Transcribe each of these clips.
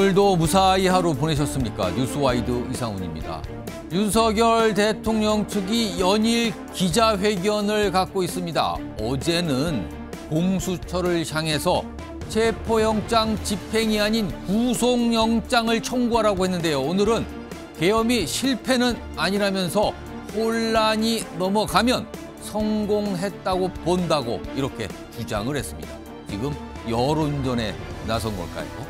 오늘도 무사히 하루 보내셨습니까? 뉴스와이드 이상훈입니다. 윤석열 대통령 측이 연일 기자회견을 갖고 있습니다. 어제는 공수처를 향해서 체포영장 집행이 아닌 구속영장을 청구하라고 했는데요. 오늘은 계엄이 실패는 아니라면서 혼란이 넘어가면 성공했다고 본다고 이렇게 주장을 했습니다. 지금 여론전에 나선 걸까요?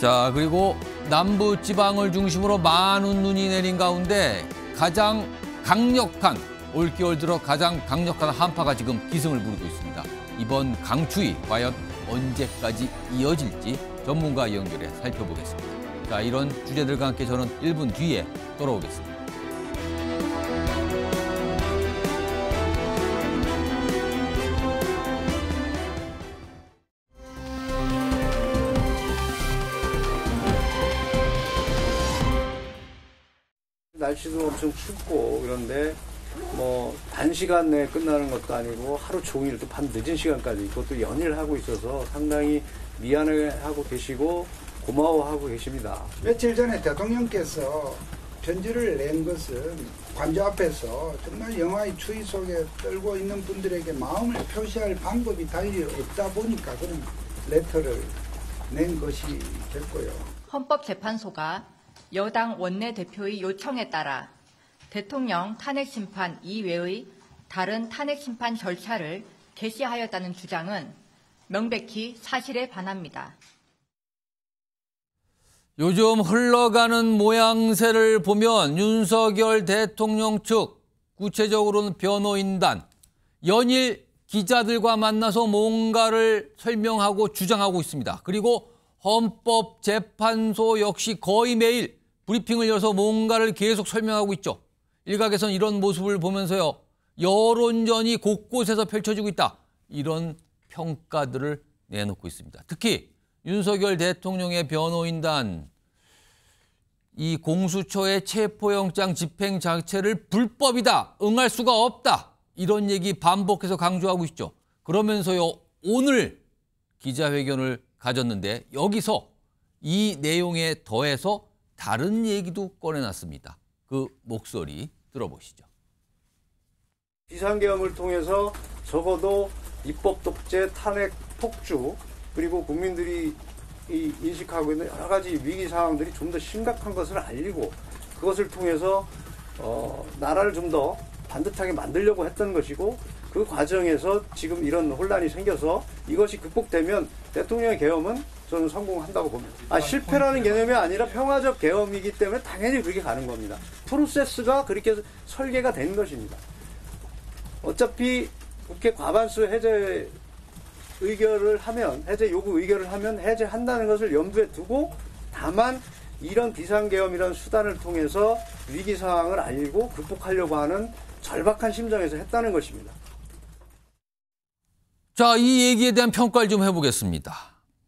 자, 그리고 남부 지방을 중심으로 많은 눈이 내린 가운데 가장 강력한, 올겨울 들어 가장 강력한 한파가 지금 기승을 부르고 있습니다. 이번 강추위 과연 언제까지 이어질지 전문가 연결해 살펴보겠습니다. 자, 이런 주제들과 함께 저는 1분 뒤에 돌아오겠습니다. 날씨도 엄청 춥고 그런데 뭐 단시간 내에 끝나는 것도 아니고 하루 종일 또 밤 늦은 시간까지 그것도 연일 하고 있어서 상당히 미안해하고 계시고 고마워하고 계십니다. 며칠 전에 대통령께서 편지를 낸 것은 관저 앞에서 정말 영하의 추위 속에 떨고 있는 분들에게 마음을 표시할 방법이 달리 없다 보니까 그런 레터를 낸 것이 됐고요. 헌법재판소가 여당 원내대표의 요청에 따라 대통령 탄핵심판 이외의 다른 탄핵심판 절차를 개시하였다는 주장은 명백히 사실에 반합니다. 요즘 흘러가는 모양새를 보면 윤석열 대통령 측, 구체적으로는 변호인단, 연일 기자들과 만나서 뭔가를 설명하고 주장하고 있습니다. 그리고 헌법재판소 역시 거의 매일 브리핑을 열어서 뭔가를 계속 설명하고 있죠. 일각에선 이런 모습을 보면서요, 여론전이 곳곳에서 펼쳐지고 있다, 이런 평가들을 내놓고 있습니다. 특히 윤석열 대통령의 변호인단, 이 공수처의 체포영장 집행 자체를 불법이다, 응할 수가 없다, 이런 얘기 반복해서 강조하고 있죠. 그러면서요, 오늘 기자회견을 가졌는데 여기서 이 내용에 더해서 다른 얘기도 꺼내놨습니다. 그 목소리 들어보시죠. 비상계엄을 통해서 적어도 입법 독재, 탄핵, 폭주, 그리고 국민들이 인식하고 있는 여러 가지 위기 상황들이 좀 더 심각한 것을 알리고 그것을 통해서 나라를 좀 더 반듯하게 만들려고 했던 것이고, 그 과정에서 지금 이런 혼란이 생겨서 이것이 극복되면 대통령의 계엄은 저는 성공한다고 봅니다. 실패라는 개념이 아니라 평화적 계엄이기 때문에 당연히 그렇게 가는 겁니다. 프로세스가 그렇게 설계가 된 것입니다. 어차피 국회 과반수 해제 의결을 하면, 해제 요구 의결을 하면 해제한다는 것을 염두에 두고, 다만 이런 비상계엄이라는 수단을 통해서 위기 상황을 알리고 극복하려고 하는 절박한 심정에서 했다는 것입니다. 자, 이 얘기에 대한 평가를 좀 해보겠습니다.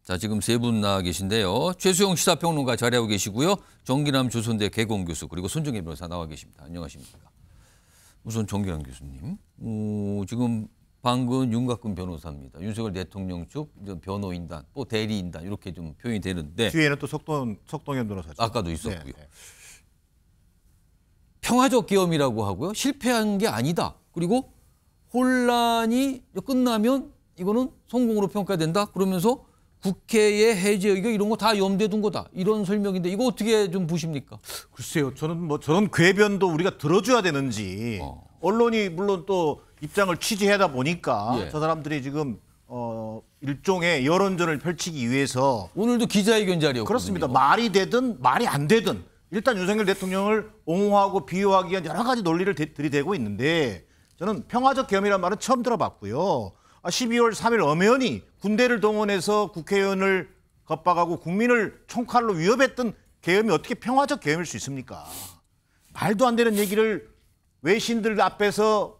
자, 지금 세 분 나와 계신데요. 최수영 시사평론가 자리하고 계시고요. 정기남 조선대 개공교수, 그리고 손정혜 변호사 나와 계십니다. 안녕하십니까. 우선 정기남 교수님, 지금 방금 윤곽근 변호사입니다. 윤석열 대통령 측 변호인단, 또 대리인단 이렇게 좀 표현이 되는데, 뒤에는 또 석동현 변호사죠. 아까도 있었고요. 네. 평화적 계엄이라고 하고요. 실패한 게 아니다. 그리고 혼란이 끝나면 이거는 성공으로 평가된다. 그러면서 국회의 해제 의결 이런 거 다 염두에 둔 거다, 이런 설명인데 이거 어떻게 좀 보십니까? 글쎄요. 저는 뭐 저런 궤변도 우리가 들어줘야 되는지, 언론이 물론 또 입장을 취재하다 보니까 저 사람들이 지금 일종의 여론전을 펼치기 위해서 오늘도 기자회견 자리였거든요. 그렇습니다. 말이 되든 말이 안 되든 일단 윤석열 대통령을 옹호하고 비호하기 위한 여러 가지 논리를 들이대고 있는데, 저는 평화적 계엄이라는 말은 처음 들어봤고요. 12월 3일 엄연히 군대를 동원해서 국회의원을 겁박하고 국민을 총칼로 위협했던 계엄이 어떻게 평화적 계엄일 수 있습니까? 말도 안 되는 얘기를 외신들 앞에서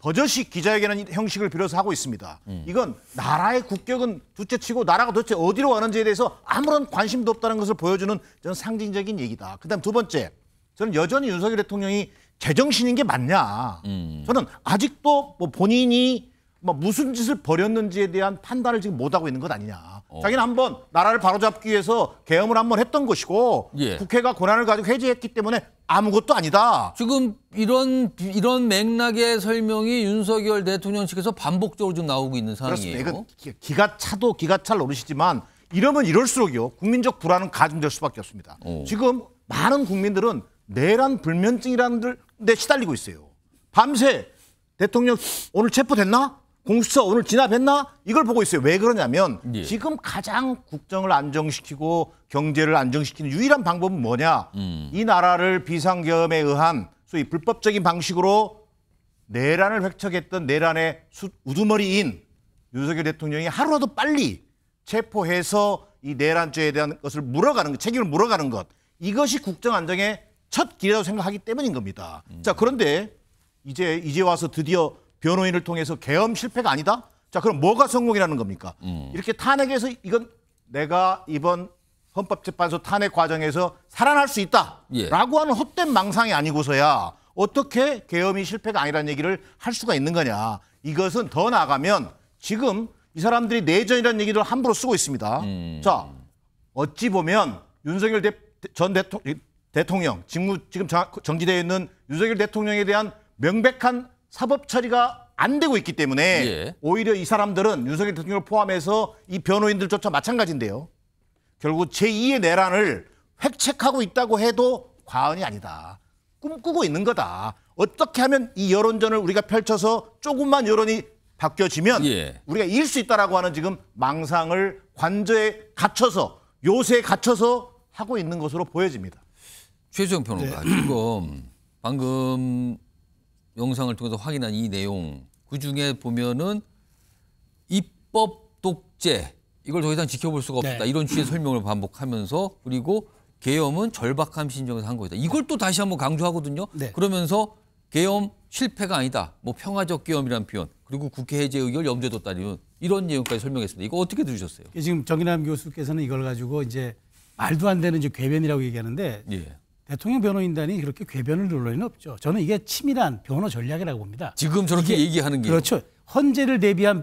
버젓이 기자회견하는 형식을 빌어서 하고 있습니다. 이건 나라의 국격은 둘째치고 나라가 도대체 어디로 가는지에 대해서 아무런 관심도 없다는 것을 보여주는 저는 상징적인 얘기다. 그다음 두 번째, 저는 여전히 윤석열 대통령이 제정신인 게 맞냐. 저는 아직도 뭐 본인이 뭐 무슨 짓을 벌였는지에 대한 판단을 지금 못하고 있는 것 아니냐. 자기는 한번 나라를 바로잡기 위해서 계엄을 한번 했던 것이고 예. 국회가 권한을 가지고 해제했기 때문에 아무것도 아니다. 지금 이런 맥락의 설명이 윤석열 대통령 측에서 반복적으로 좀 나오고 있는 상황이에요. 그렇습니다. 이거 기가 차도 기가 찰 노릇이지만 이러면 이럴수록요 국민적 불안은 가중될 수밖에 없습니다. 지금 많은 국민들은 내란 불면증이라는 데 시달리고 있어요. 밤새 대통령 오늘 체포됐나? 공수처 오늘 진압했나? 이걸 보고 있어요. 왜 그러냐면 예. 지금 가장 국정을 안정시키고 경제를 안정시키는 유일한 방법은 뭐냐? 이 나라를 비상계엄에 의한 소위 불법적인 방식으로 내란을 획책했던 내란의 우두머리인 윤석열 대통령이 하루라도 빨리 체포해서 이 내란죄에 대한 것을 물어가는 것, 책임을 물어가는 것. 이것이 국정 안정의 첫 길이라고 생각하기 때문인 겁니다. 자, 그런데 이제 와서 드디어 변호인을 통해서 계엄 실패가 아니다? 자, 그럼 뭐가 성공이라는 겁니까? 이렇게 탄핵에서 이건 내가 이번 헌법재판소 탄핵 과정에서 살아날 수 있다라고 예. 하는 헛된 망상이 아니고서야 어떻게 계엄이 실패가 아니라는 얘기를 할 수가 있는 거냐. 이것은 더 나아가면 지금 이 사람들이 내전이라는 얘기를 함부로 쓰고 있습니다. 자, 어찌 보면 윤석열 전 대통령, 지금 정지되어 있는 윤석열 대통령에 대한 명백한 사법 처리가 안 되고 있기 때문에 예. 오히려 이 사람들은 윤석열 대통령을 포함해서 이 변호인들조차 마찬가지인데요. 결국 제2의 내란을 획책하고 있다고 해도 과언이 아니다. 꿈꾸고 있는 거다. 어떻게 하면 이 여론전을 우리가 펼쳐서 조금만 여론이 바뀌어지면 예. 우리가 이길 수 있다라고 하는 지금 망상을 관저에 갇혀서 요새에 갇혀서 하고 있는 것으로 보여집니다. 최수영 평론가 지금 방금 영상을 통해서 확인한 이 내용 그중에 보면은 입법 독재 이걸 더 이상 지켜볼 수가 없다. 네. 이런 취지의 설명을 반복하면서 그리고 계엄은 절박함 신정에서 한 거다. 이걸 또 다시 한번 강조하거든요. 네. 그러면서 계엄 실패가 아니다. 뭐 평화적 계엄이라는 표현 그리고 국회 해제 의결 염두에 뒀다. 이런 내용까지 설명했습니다. 이거 어떻게 들으셨어요? 지금 정인남 교수께서는 이걸 가지고 이제 말도 안 되는 이제 궤변이라고 얘기하는데 예. 대통령 변호인단이 그렇게 궤변을 놓을 리는 없죠. 저는 이게 치밀한 변호 전략이라고 봅니다. 지금 저렇게 이게 얘기하는 게 그렇죠.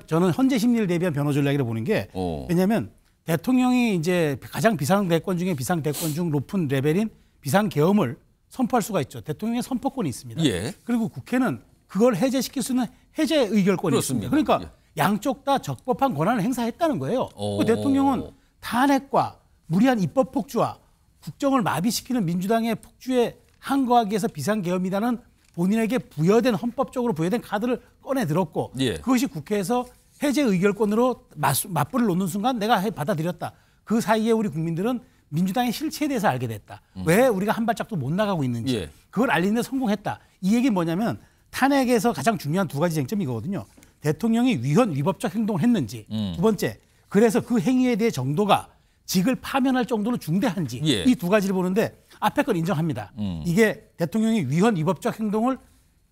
저는 헌재 심리를 대비한 변호 전략이라고 보는 게 왜냐하면 대통령이 이제 가장 비상대권 중에 비상대권 중 높은 레벨인 비상계엄을 선포할 수가 있죠. 대통령의 선포권이 있습니다. 예. 그리고 국회는 그걸 해제시킬 수 있는 해제 의결권이 그렇습니다. 있습니다. 그러니까 양쪽 다 적법한 권한을 행사했다는 거예요. 그 대통령은 탄핵과 무리한 입법 폭주와 국정을 마비시키는 민주당의 폭주에 항거하기 위해서 비상계엄이라는 본인에게 헌법적으로 부여된 카드를 꺼내 들었고 예. 그것이 국회에서 해제 의결권으로 맞불을 놓는 순간 내가 받아들였다. 그 사이에 우리 국민들은 민주당의 실체에 대해서 알게 됐다. 왜 우리가 한 발짝도 못 나가고 있는지. 예. 그걸 알리는 데 성공했다. 이 얘기는 뭐냐면 탄핵에서 가장 중요한 두 가지 쟁점이 이거거든요. 대통령이 위헌위법적 행동을 했는지. 두 번째, 그래서 그 행위에 대해 정도가 직을 파면할 정도로 중대한지. 예. 이 두 가지를 보는데 앞에 건 인정합니다. 이게 대통령이 위헌위법적 행동을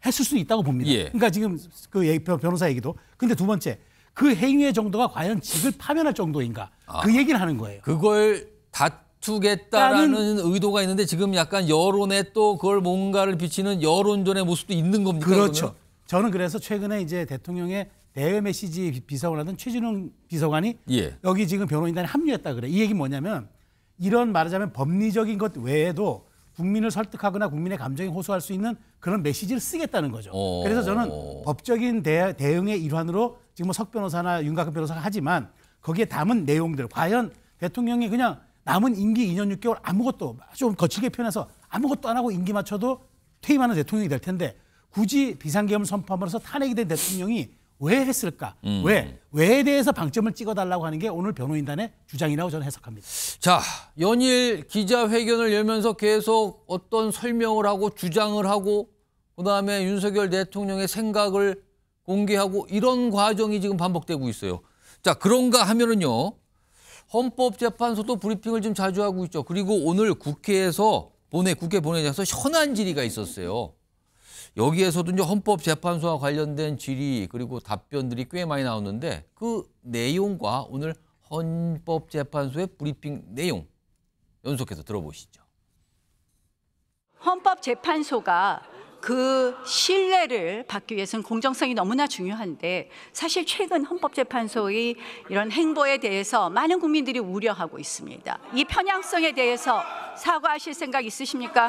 했을 수 있다고 봅니다. 예. 그러니까 지금 그 변호사 얘기도. 근데 두 번째, 그 행위의 정도가 과연 직을 파면할 정도인가. 그 얘기를 하는 거예요. 그걸 다투겠다라는 의도가 있는데 지금 약간 여론에 또 그걸 뭔가를 비치는 여론전의 모습도 있는 겁니까? 그렇죠. 그러면? 저는 그래서 최근에 이제 대통령의 대외 메시지 비서관 하던 최진웅 비서관이 예. 여기 지금 변호인단에 합류했다 그래. 이 얘기 뭐냐면 이런 말하자면 법리적인 것 외에도 국민을 설득하거나 국민의 감정에 호소할 수 있는 그런 메시지를 쓰겠다는 거죠. 그래서 저는 법적인 대응의 일환으로 지금 뭐 석 변호사나 윤곽근 변호사가 하지만 거기에 담은 내용들 과연 대통령이 그냥 남은 임기 2년 6개월 아무것도 좀 거칠게 표현해서 아무것도 안 하고 임기 맞춰도 퇴임하는 대통령이 될 텐데 굳이 비상계엄을 선포함으로써 탄핵이 된 대통령이 왜 했을까? 왜에 대해서 방점을 찍어달라고 하는 게 오늘 변호인단의 주장이라고 저는 해석합니다. 자, 연일 기자회견을 열면서 계속 어떤 설명을 하고 주장을 하고 그다음에 윤석열 대통령의 생각을 공개하고 이런 과정이 지금 반복되고 있어요. 자, 그런가 하면은요. 헌법재판소도 브리핑을 좀 자주 하고 있죠. 그리고 오늘 국회 본회의장에서 현안 질의가 있었어요. 여기에서도 이제 헌법재판소와 관련된 질의 그리고 답변들이 꽤 많이 나오는데 그 내용과 오늘 헌법재판소의 브리핑 내용 연속해서 들어보시죠. 헌법재판소가 그 신뢰를 받기 위해서는 공정성이 너무나 중요한데 사실 최근 헌법재판소의 이런 행보에 대해서 많은 국민들이 우려하고 있습니다. 이 편향성에 대해서 사과하실 생각 있으십니까?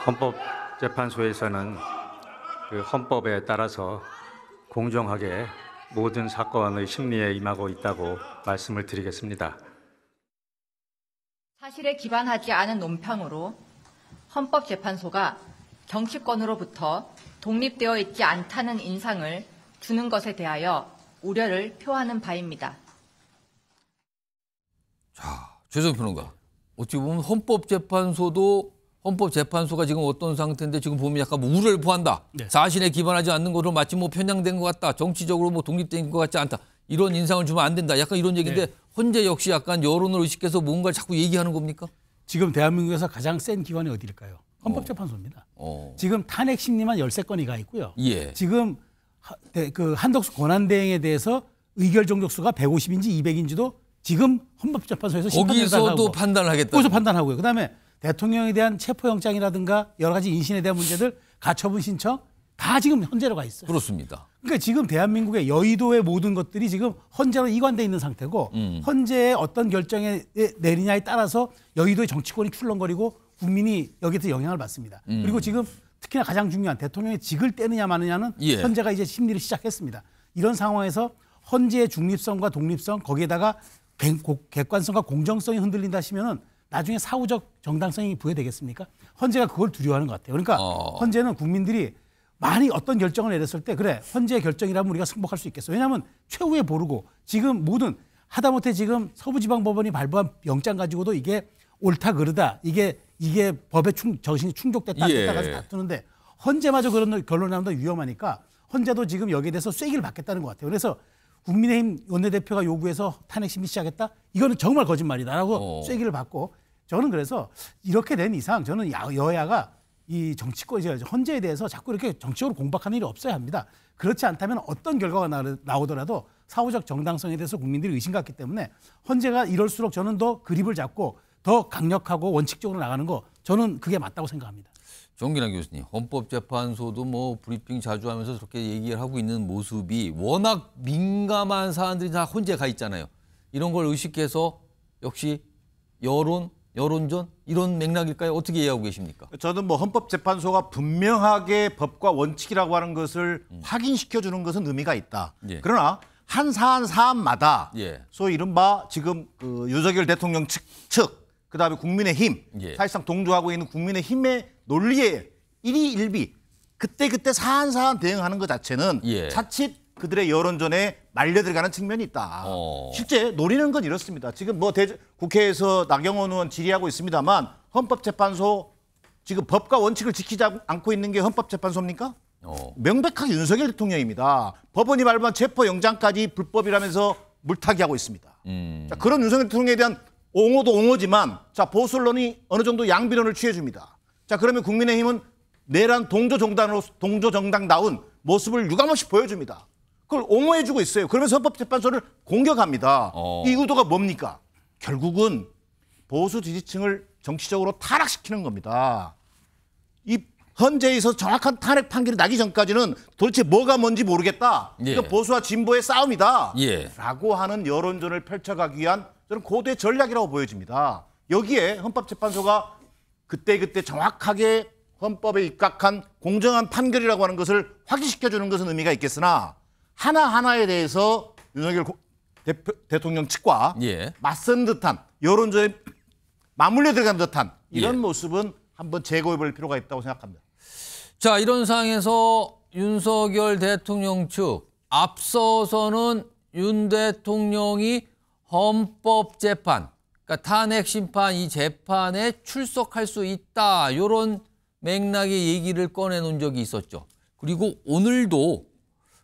헌법재판소에서는 그 헌법에 따라서 공정하게 모든 사건의 심리에 임하고 있다고 말씀을 드리겠습니다. 사실에 기반하지 않은 논평으로 헌법재판소가 정치권으로부터 독립되어 있지 않다는 인상을 주는 것에 대하여 우려를 표하는 바입니다. 자, 최재성 평론가. 어떻게 보면 헌법재판소가 지금 어떤 상태인데 지금 보면 약간 뭐 우려를 표한다. 네. 사실에 기반하지 않는 것으로 마치 뭐 편향된 것 같다. 정치적으로 뭐 독립된 것 같지 않다. 이런 인상을 주면 안 된다. 약간 이런 얘기인데 헌재 역시 약간 여론을 의식해서 뭔가를 자꾸 얘기하는 겁니까? 지금 대한민국에서 가장 센 기관이 어디일까요? 헌법재판소입니다. 지금 탄핵 심리만 13건이 가 있고요. 예. 지금 그 한덕수 권한대행에 대해서 의결 종족수가 150인지 200인지도 지금 헌법재판소에서 거기서도 판단을 하겠다. 거기서 판단하고요. 그다음에 대통령에 대한 체포영장이라든가 여러 가지 인신에 대한 문제들 가처분 신청 다 지금 헌재로 가 있어요. 그렇습니다. 그러니까 지금 대한민국의 여의도의 모든 것들이 지금 헌재로 이관돼 있는 상태고 헌재의 어떤 결정에 내리냐에 따라서 여의도의 정치권이 출렁거리고 국민이 여기에서 영향을 받습니다. 그리고 지금 특히나 가장 중요한 대통령의 직을 떼느냐 마느냐는 헌재가 이제 심리를 시작했습니다. 이런 상황에서 헌재의 중립성과 독립성 거기에다가 객관성과 공정성이 흔들린다 하시면은 나중에 사후적 정당성이 부여되겠습니까? 헌재가 그걸 두려워하는 것 같아요. 그러니까 헌재는 국민들이 많이 어떤 결정을 내렸을 때 그래 헌재의 결정이라면 우리가 승복할 수 있겠어. 왜냐하면 최후에 모르고 지금 모든 하다못해 지금 서부지방법원이 발부한 영장 가지고도 이게 옳다 그르다 이게 법의 정신이 충족됐다 안 됐다 가지고 다투는데 헌재마저 그런 결론이 나오면 더 위험하니까 헌재도 지금 여기에 대해서 쐐기를 받겠다는 것 같아요. 그래서 국민의힘 원내대표가 요구해서 탄핵 심리 시작했다? 이거는 정말 거짓말이다라고 쐐기를 받고 저는 그래서 이렇게 된 이상 저는 여야가 이 정치권 헌재에 대해서 자꾸 이렇게 정치적으로 공박하는 일이 없어야 합니다. 그렇지 않다면 어떤 결과가 나오더라도 사후적 정당성에 대해서 국민들이 의심 갖기 때문에 헌재가 이럴수록 저는 더 그립을 잡고 더 강력하고 원칙적으로 나가는 거 저는 그게 맞다고 생각합니다. 정기란 교수님, 헌법재판소도 뭐 브리핑 자주 하면서 저렇게 얘기를 하고 있는 모습이 워낙 민감한 사안들이 다 헌재에 가 있잖아요. 이런 걸 의식해서 역시 여론전 이런 맥락일까요? 어떻게 이해하고 계십니까? 저는 뭐 헌법재판소가 분명하게 법과 원칙이라고 하는 것을 확인시켜주는 것은 의미가 있다. 그러나 한 사안마다 소위 이른바 지금 그 윤석열 대통령 측 그다음에 국민의힘 사실상 동조하고 있는 국민의힘의 논리에 일희일비 그때 사안 대응하는 것 자체는 자칫 그들의 여론전에 말려들어가는 측면이 있다. 실제 노리는 건 이렇습니다. 지금 뭐 국회에서 나경원 의원 질의하고 있습니다만 헌법재판소 지금 법과 원칙을 지키지 않고 있는 게 헌법재판소입니까? 명백하게 윤석열 대통령입니다. 법원이 발부한 체포영장까지 불법이라면서 물타기 하고 있습니다. 자, 그런 윤석열 대통령에 대한 옹호도 옹호지만 자 보수 언론이 어느 정도 양비론을 취해줍니다. 자 그러면 국민의힘은 내란 동조정당다운 모습을 유감없이 보여줍니다. 그걸 옹호해주고 있어요. 그러면서 헌법재판소를 공격합니다. 이 의도가 뭡니까? 결국은 보수 지지층을 정치적으로 타락시키는 겁니다. 이 헌재에서 정확한 탄핵 판결이 나기 전까지는 도대체 뭐가 뭔지 모르겠다. 이거 보수와 진보의 싸움이다. 라고 하는 여론전을 펼쳐가기 위한 저는 고도의 전략이라고 보여집니다. 여기에 헌법재판소가 그때 정확하게 헌법에 입각한 공정한 판결이라고 하는 것을 확인시켜주는 것은 의미가 있겠으나 하나하나에 대해서 윤석열 대통령 측과 맞선 듯한 여론전에 맞물려 들어간 듯한 이런 모습은 한번 재고해볼 필요가 있다고 생각합니다. 자, 이런 상황에서 윤석열 대통령 측 앞서서는 윤 대통령이 헌법재판, 그러니까 탄핵 심판 이 재판에 출석할 수 있다. 이런 맥락의 얘기를 꺼내놓은 적이 있었죠. 그리고 오늘도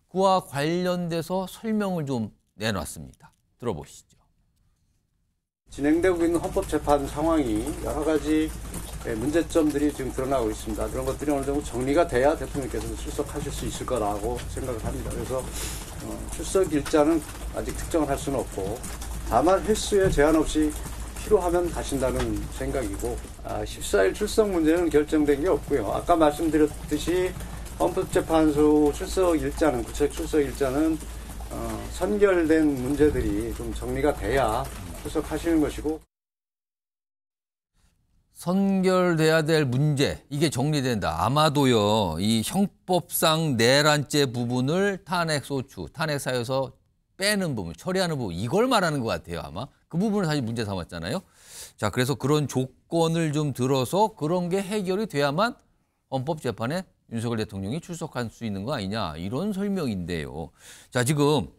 그와 관련돼서 설명을 좀 내놨습니다. 들어보시죠. 진행되고 있는 헌법재판 상황이 여러 가지 문제점들이 지금 드러나고 있습니다. 그런 것들이 어느 정도 정리가 돼야 대통령께서 출석하실 수 있을 거라고 생각을 합니다. 그래서 출석 일자는 아직 특정을 할 수는 없고 다만 횟수에 제한 없이 필요하면 가신다는 생각이고 14일 출석 문제는 결정된 게 없고요. 아까 말씀드렸듯이 헌법재판소 출석 일자는 구체적 출석 일자는 선결된 문제들이 좀 정리가 돼야 출석하시는 것이고 선결돼야 될 문제 이게 정리된다. 아마도요. 이 형법상 내란죄 부분을 탄핵소추, 탄핵사유에서 빼는 부분, 처리하는 부분 이걸 말하는 것 같아요. 아마 그 부분을 사실 문제 삼았잖아요. 자, 그래서 그런 조건을 좀 들어서 그런 게 해결이 돼야만 헌법재판에 윤석열 대통령이 출석할 수 있는 거 아니냐 이런 설명인데요. 자, 지금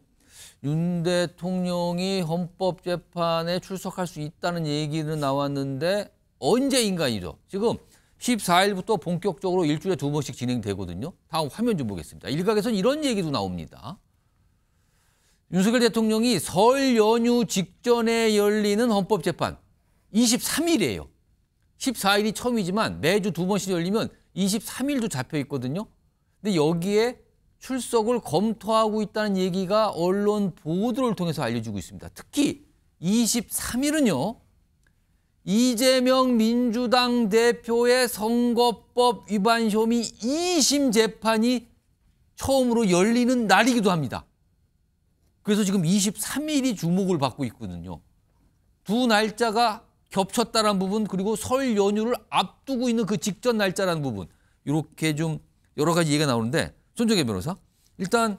윤 대통령이 헌법재판에 출석할 수 있다는 얘기는 나왔는데 언제인가이죠. 지금 14일부터 본격적으로 일주일에 2번씩 진행되거든요. 다음 화면 좀 보겠습니다. 일각에서는 이런 얘기도 나옵니다. 윤석열 대통령이 설 연휴 직전에 열리는 헌법재판 23일이에요. 14일이 처음이지만 매주 2번씩 열리면 23일도 잡혀 있거든요. 근데 여기에 출석을 검토하고 있다는 얘기가 언론 보도를 통해서 알려지고 있습니다. 특히 23일은요. 이재명 민주당 대표의 선거법 위반 혐의 2심 재판이 처음으로 열리는 날이기도 합니다. 그래서 지금 23일이 주목을 받고 있거든요. 두 날짜가 겹쳤다는 부분 그리고 설 연휴를 앞두고 있는 그 직전 날짜라는 부분 이렇게 좀 여러 가지 얘기가 나오는데 손정혜 변호사 일단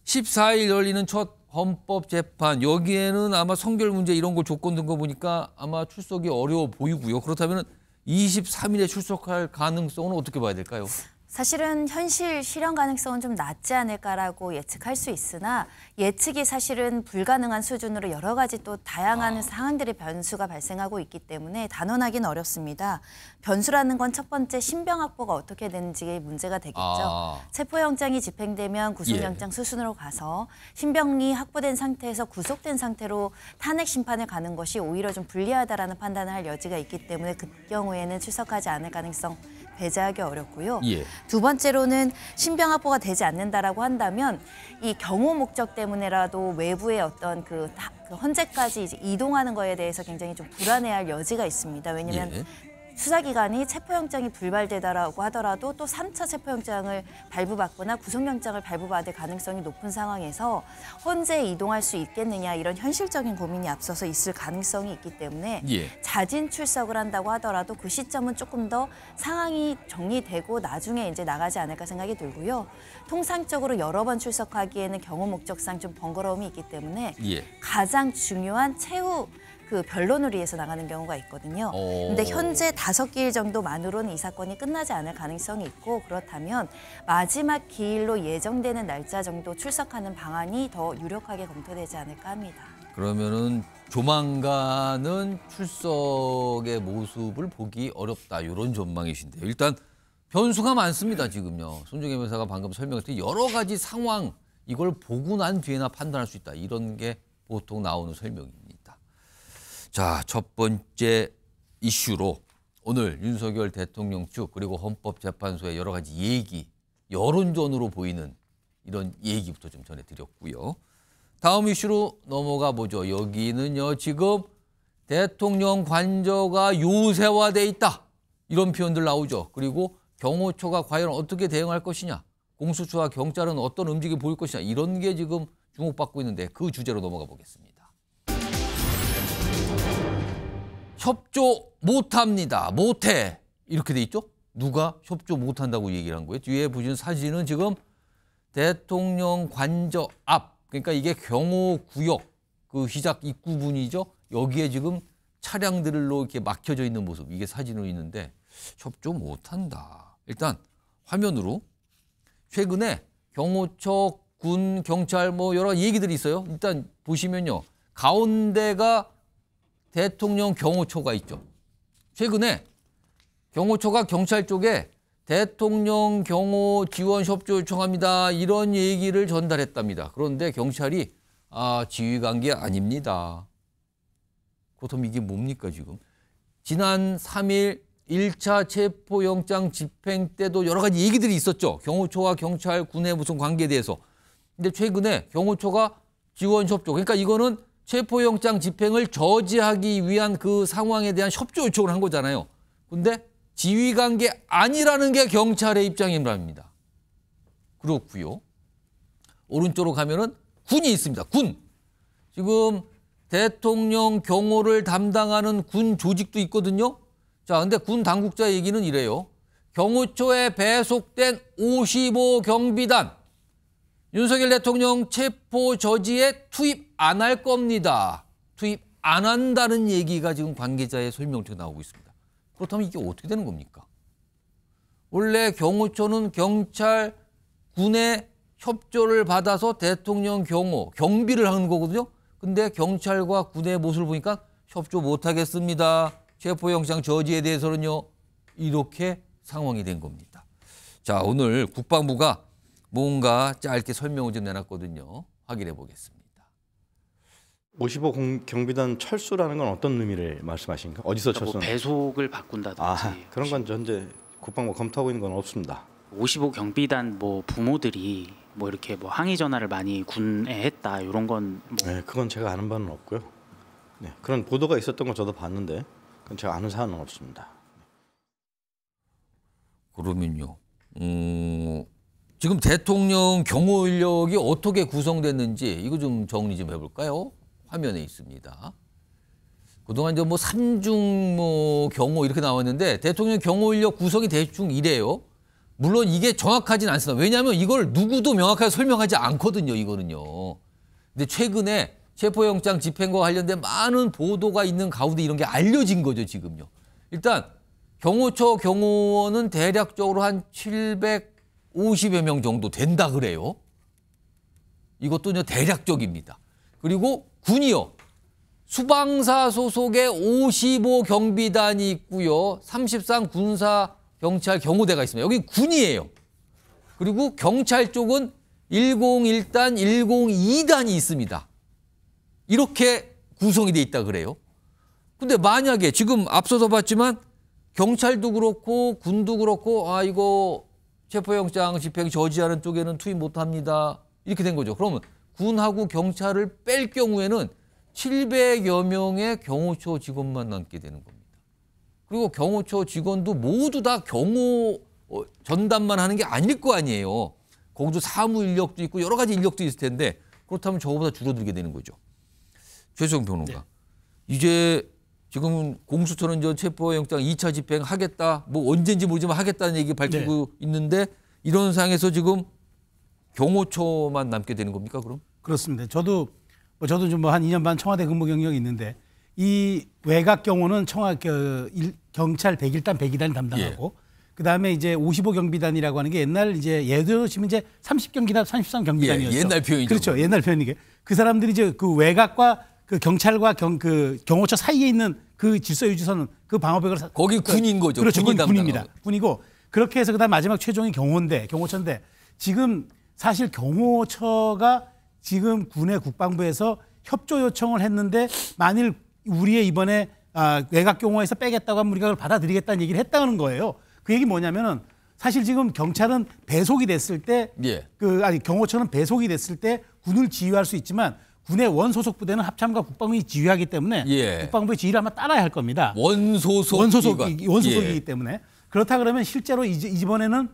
14일 열리는 첫 헌법재판 여기에는 아마 선결 문제 이런 걸 조건 든 거 보니까 아마 출석이 어려워 보이고요. 그렇다면 23일에 출석할 가능성은 어떻게 봐야 될까요? 사실은 현실 실현 가능성은 좀 낮지 않을까라고 예측할 수 있으나 예측이 사실은 불가능한 수준으로 여러 가지 또 다양한 상황들의 변수가 발생하고 있기 때문에 단언하기는 어렵습니다. 변수라는 건 첫 번째 신병 확보가 어떻게 되는지 문제가 되겠죠. 체포영장이 집행되면 구속영장 수순으로 가서 신병이 확보된 상태에서 구속된 상태로 탄핵 심판을 가는 것이 오히려 좀 불리하다라는 판단을 할 여지가 있기 때문에 그 경우에는 출석하지 않을 가능성 배제하기 어렵고요. 두 번째로는 신병 확보가 되지 않는다라고 한다면 이 경호 목적 때문에라도 외부의 어떤 그 헌재까지 이제 이동하는 거에 대해서 굉장히 좀 불안해할 여지가 있습니다. 왜냐하면 수사기관이 체포영장이 불발되다라고 하더라도 또 3차 체포영장을 발부받거나 구속영장을 발부받을 가능성이 높은 상황에서 헌재에 이동할 수 있겠느냐 이런 현실적인 고민이 앞서서 있을 가능성이 있기 때문에 자진 출석을 한다고 하더라도 그 시점은 조금 더 상황이 정리되고 나중에 이제 나가지 않을까 생각이 들고요. 통상적으로 여러 번 출석하기에는 경호 목적상 좀 번거로움이 있기 때문에 가장 중요한 최후 그 변론을 위해서 나가는 경우가 있거든요. 근데 현재 5기일 정도만으로는 이 사건이 끝나지 않을 가능성이 있고 그렇다면 마지막 기일로 예정되는 날짜 정도 출석하는 방안이 더 유력하게 검토되지 않을까 합니다. 그러면은 조만간은 출석의 모습을 보기 어렵다 이런 전망이신데요. 일단 변수가 많습니다. 지금요. 손정혜 변호사가 방금 설명했듯이 여러 가지 상황 이걸 보고 난 뒤에나 판단할 수 있다. 이런 게 보통 나오는 설명입니다. 자, 첫 번째 이슈로 오늘 윤석열 대통령 측 그리고 헌법재판소의 여러 가지 얘기, 여론전으로 보이는 이런 얘기부터 좀 전해드렸고요. 다음 이슈로 넘어가 보죠. 여기는요, 지금 대통령 관저가 요새화돼 있다. 이런 표현들 나오죠. 그리고 경호처가 과연 어떻게 대응할 것이냐. 공수처와 경찰은 어떤 움직임을 보일 것이냐. 이런 게 지금 주목받고 있는데 그 주제로 넘어가 보겠습니다. 협조 못합니다. 못해. 이렇게 돼 있죠? 누가 협조 못한다고 얘기를 한 거예요? 뒤에 보시는 사진은 지금 대통령 관저 앞, 그러니까 이게 경호구역, 그 시작 입구분이죠? 여기에 지금 차량들로 이렇게 막혀져 있는 모습, 이게 사진으로 있는데 협조 못한다. 일단 화면으로 최근에 경호처, 군, 경찰 뭐 여러 얘기들이 있어요. 일단 보시면요. 가운데가 대통령 경호처가 있죠. 최근에 경호처가 경찰 쪽에 대통령 경호 지원 협조 요청합니다. 이런 얘기를 전달했답니다. 그런데 경찰이 지휘관계 아닙니다. 그렇다면 이게 뭡니까 지금? 지난 3일 1차 체포영장 집행 때도 여러 가지 얘기들이 있었죠. 경호처와 경찰, 군의 무슨 관계에 대해서. 근데 최근에 경호처가 지원 협조. 그러니까 이거는 체포영장 집행을 저지하기 위한 그 상황에 대한 협조 요청을 한 거잖아요. 근데 지휘관계 아니라는 게 경찰의 입장입니다. 그렇고요. 오른쪽으로 가면은 군이 있습니다. 군. 지금 대통령 경호를 담당하는 군 조직도 있거든요. 자, 근데 군 당국자 얘기는 이래요. 경호처에 배속된 55경비단 윤석열 대통령 체포 저지에 투입 안 할 겁니다. 투입 안 한다는 얘기가 지금 관계자의 설명처럼 나오고 있습니다. 그렇다면 이게 어떻게 되는 겁니까? 원래 경호처는 경찰, 군의 협조를 받아서 대통령 경호, 경비를 하는 거거든요. 근데 경찰과 군의 모습을 보니까 협조 못 하겠습니다. 체포영장 저지에 대해서는요. 이렇게 상황이 된 겁니다. 자, 오늘 국방부가 뭔가 짧게 설명을 좀 내놨거든요. 확인해 보겠습니다. 55 경비단 철수라는 건 어떤 의미를 말씀하십니까? 어디서 그러니까 철수? 뭐 배속을 바꾼다든지. 그런 건 현재 국방부 검토하고 있는 건 없습니다. 55 경비단 뭐 부모들이 뭐 이렇게 뭐 항의 전화를 많이 군에 했다 이런 건 뭐. 네, 그건 제가 아는 바는 없고요. 네, 그런 보도가 있었던 건 저도 봤는데 그건 제가 아는 사안은 없습니다. 그러면요. 지금 대통령 경호 인력이 어떻게 구성됐는지 이거 좀 정리 좀 해볼까요? 화면에 있습니다. 그동안 뭐 3중 뭐 경호 이렇게 나왔는데 대통령 경호 인력 구성이 대충 이래요. 물론 이게 정확하진 않습니다. 왜냐하면 이걸 누구도 명확하게 설명하지 않거든요. 이거는요. 근데 최근에 체포영장 집행과 관련된 많은 보도가 있는 가운데 이런 게 알려진 거죠. 지금요. 일단 경호처 경호원은 대략적으로 한 750여 명 정도 된다 그래요. 이것도 대략적입니다. 그리고 군이요. 수방사 소속의 55 경비단이 있고요. 33 군사 경찰 경호대가 있습니다. 여기 군이에요. 그리고 경찰 쪽은 101단, 102단이 있습니다. 이렇게 구성이 돼 있다 그래요. 근데 만약에 지금 앞서서 봤지만 경찰도 그렇고 군도 그렇고 이거 체포영장 집행 저지하는 쪽에는 투입 못합니다. 이렇게 된 거죠. 그러면 군하고 경찰을 뺄 경우에는 700여 명의 경호처 직원만 남게 되는 겁니다. 그리고 경호처 직원도 모두 다 경호 전담만 하는 게 아닐 거 아니에요. 거기도 사무 인력도 있고 여러 가지 인력도 있을 텐데 그렇다면 저거보다 줄어들게 되는 거죠. 최수영 평론가. 네. 이제 지금 공수처는 저 체포영장 2차 집행하겠다. 뭐 언제인지 모르지만 하겠다는 얘기 밝히고 있는데 이런 상황에서 지금 경호처만 남게 되는 겁니까 그럼? 그렇습니다. 저도 좀 한 2년 반 청와대 근무 경력이 있는데 이 외곽 경호는 경찰 101단 102단이 담당하고 그다음에 이제 55 경비단이라고 하는 게 옛날 이제 예를 들어 치면 이제 30경기단 33 경비단이었죠. 옛날 표현이죠. 그렇죠. 옛날 표현이게. 그 사람들이 이제 그 외곽과 그 경찰과 그 경호처 사이에 있는 그 질서 유지선은 그 방어벽을 거기 군인 거죠. 그렇죠. 군입니다. 군이고 그렇게 해서 그다음 마지막 최종이 경호처인데 지금 사실 경호처가 지금 군의 국방부에서 협조 요청을 했는데 만일 우리의 이번에 외곽 경호에서 빼겠다고 하면 우리가 그걸 받아들이겠다는 얘기를 했다는 거예요. 그 얘기 뭐냐면은 사실 지금 경찰은 배속이 됐을 때 경호처는 배속이 됐을 때 군을 지휘할 수 있지만 군의 원소속 부대는 합참과 국방부이 지휘하기 때문에 국방부의 지휘를 아마 따라야 할 겁니다. 원소속이기 때문에 그렇다 그러면 실제로 이번에는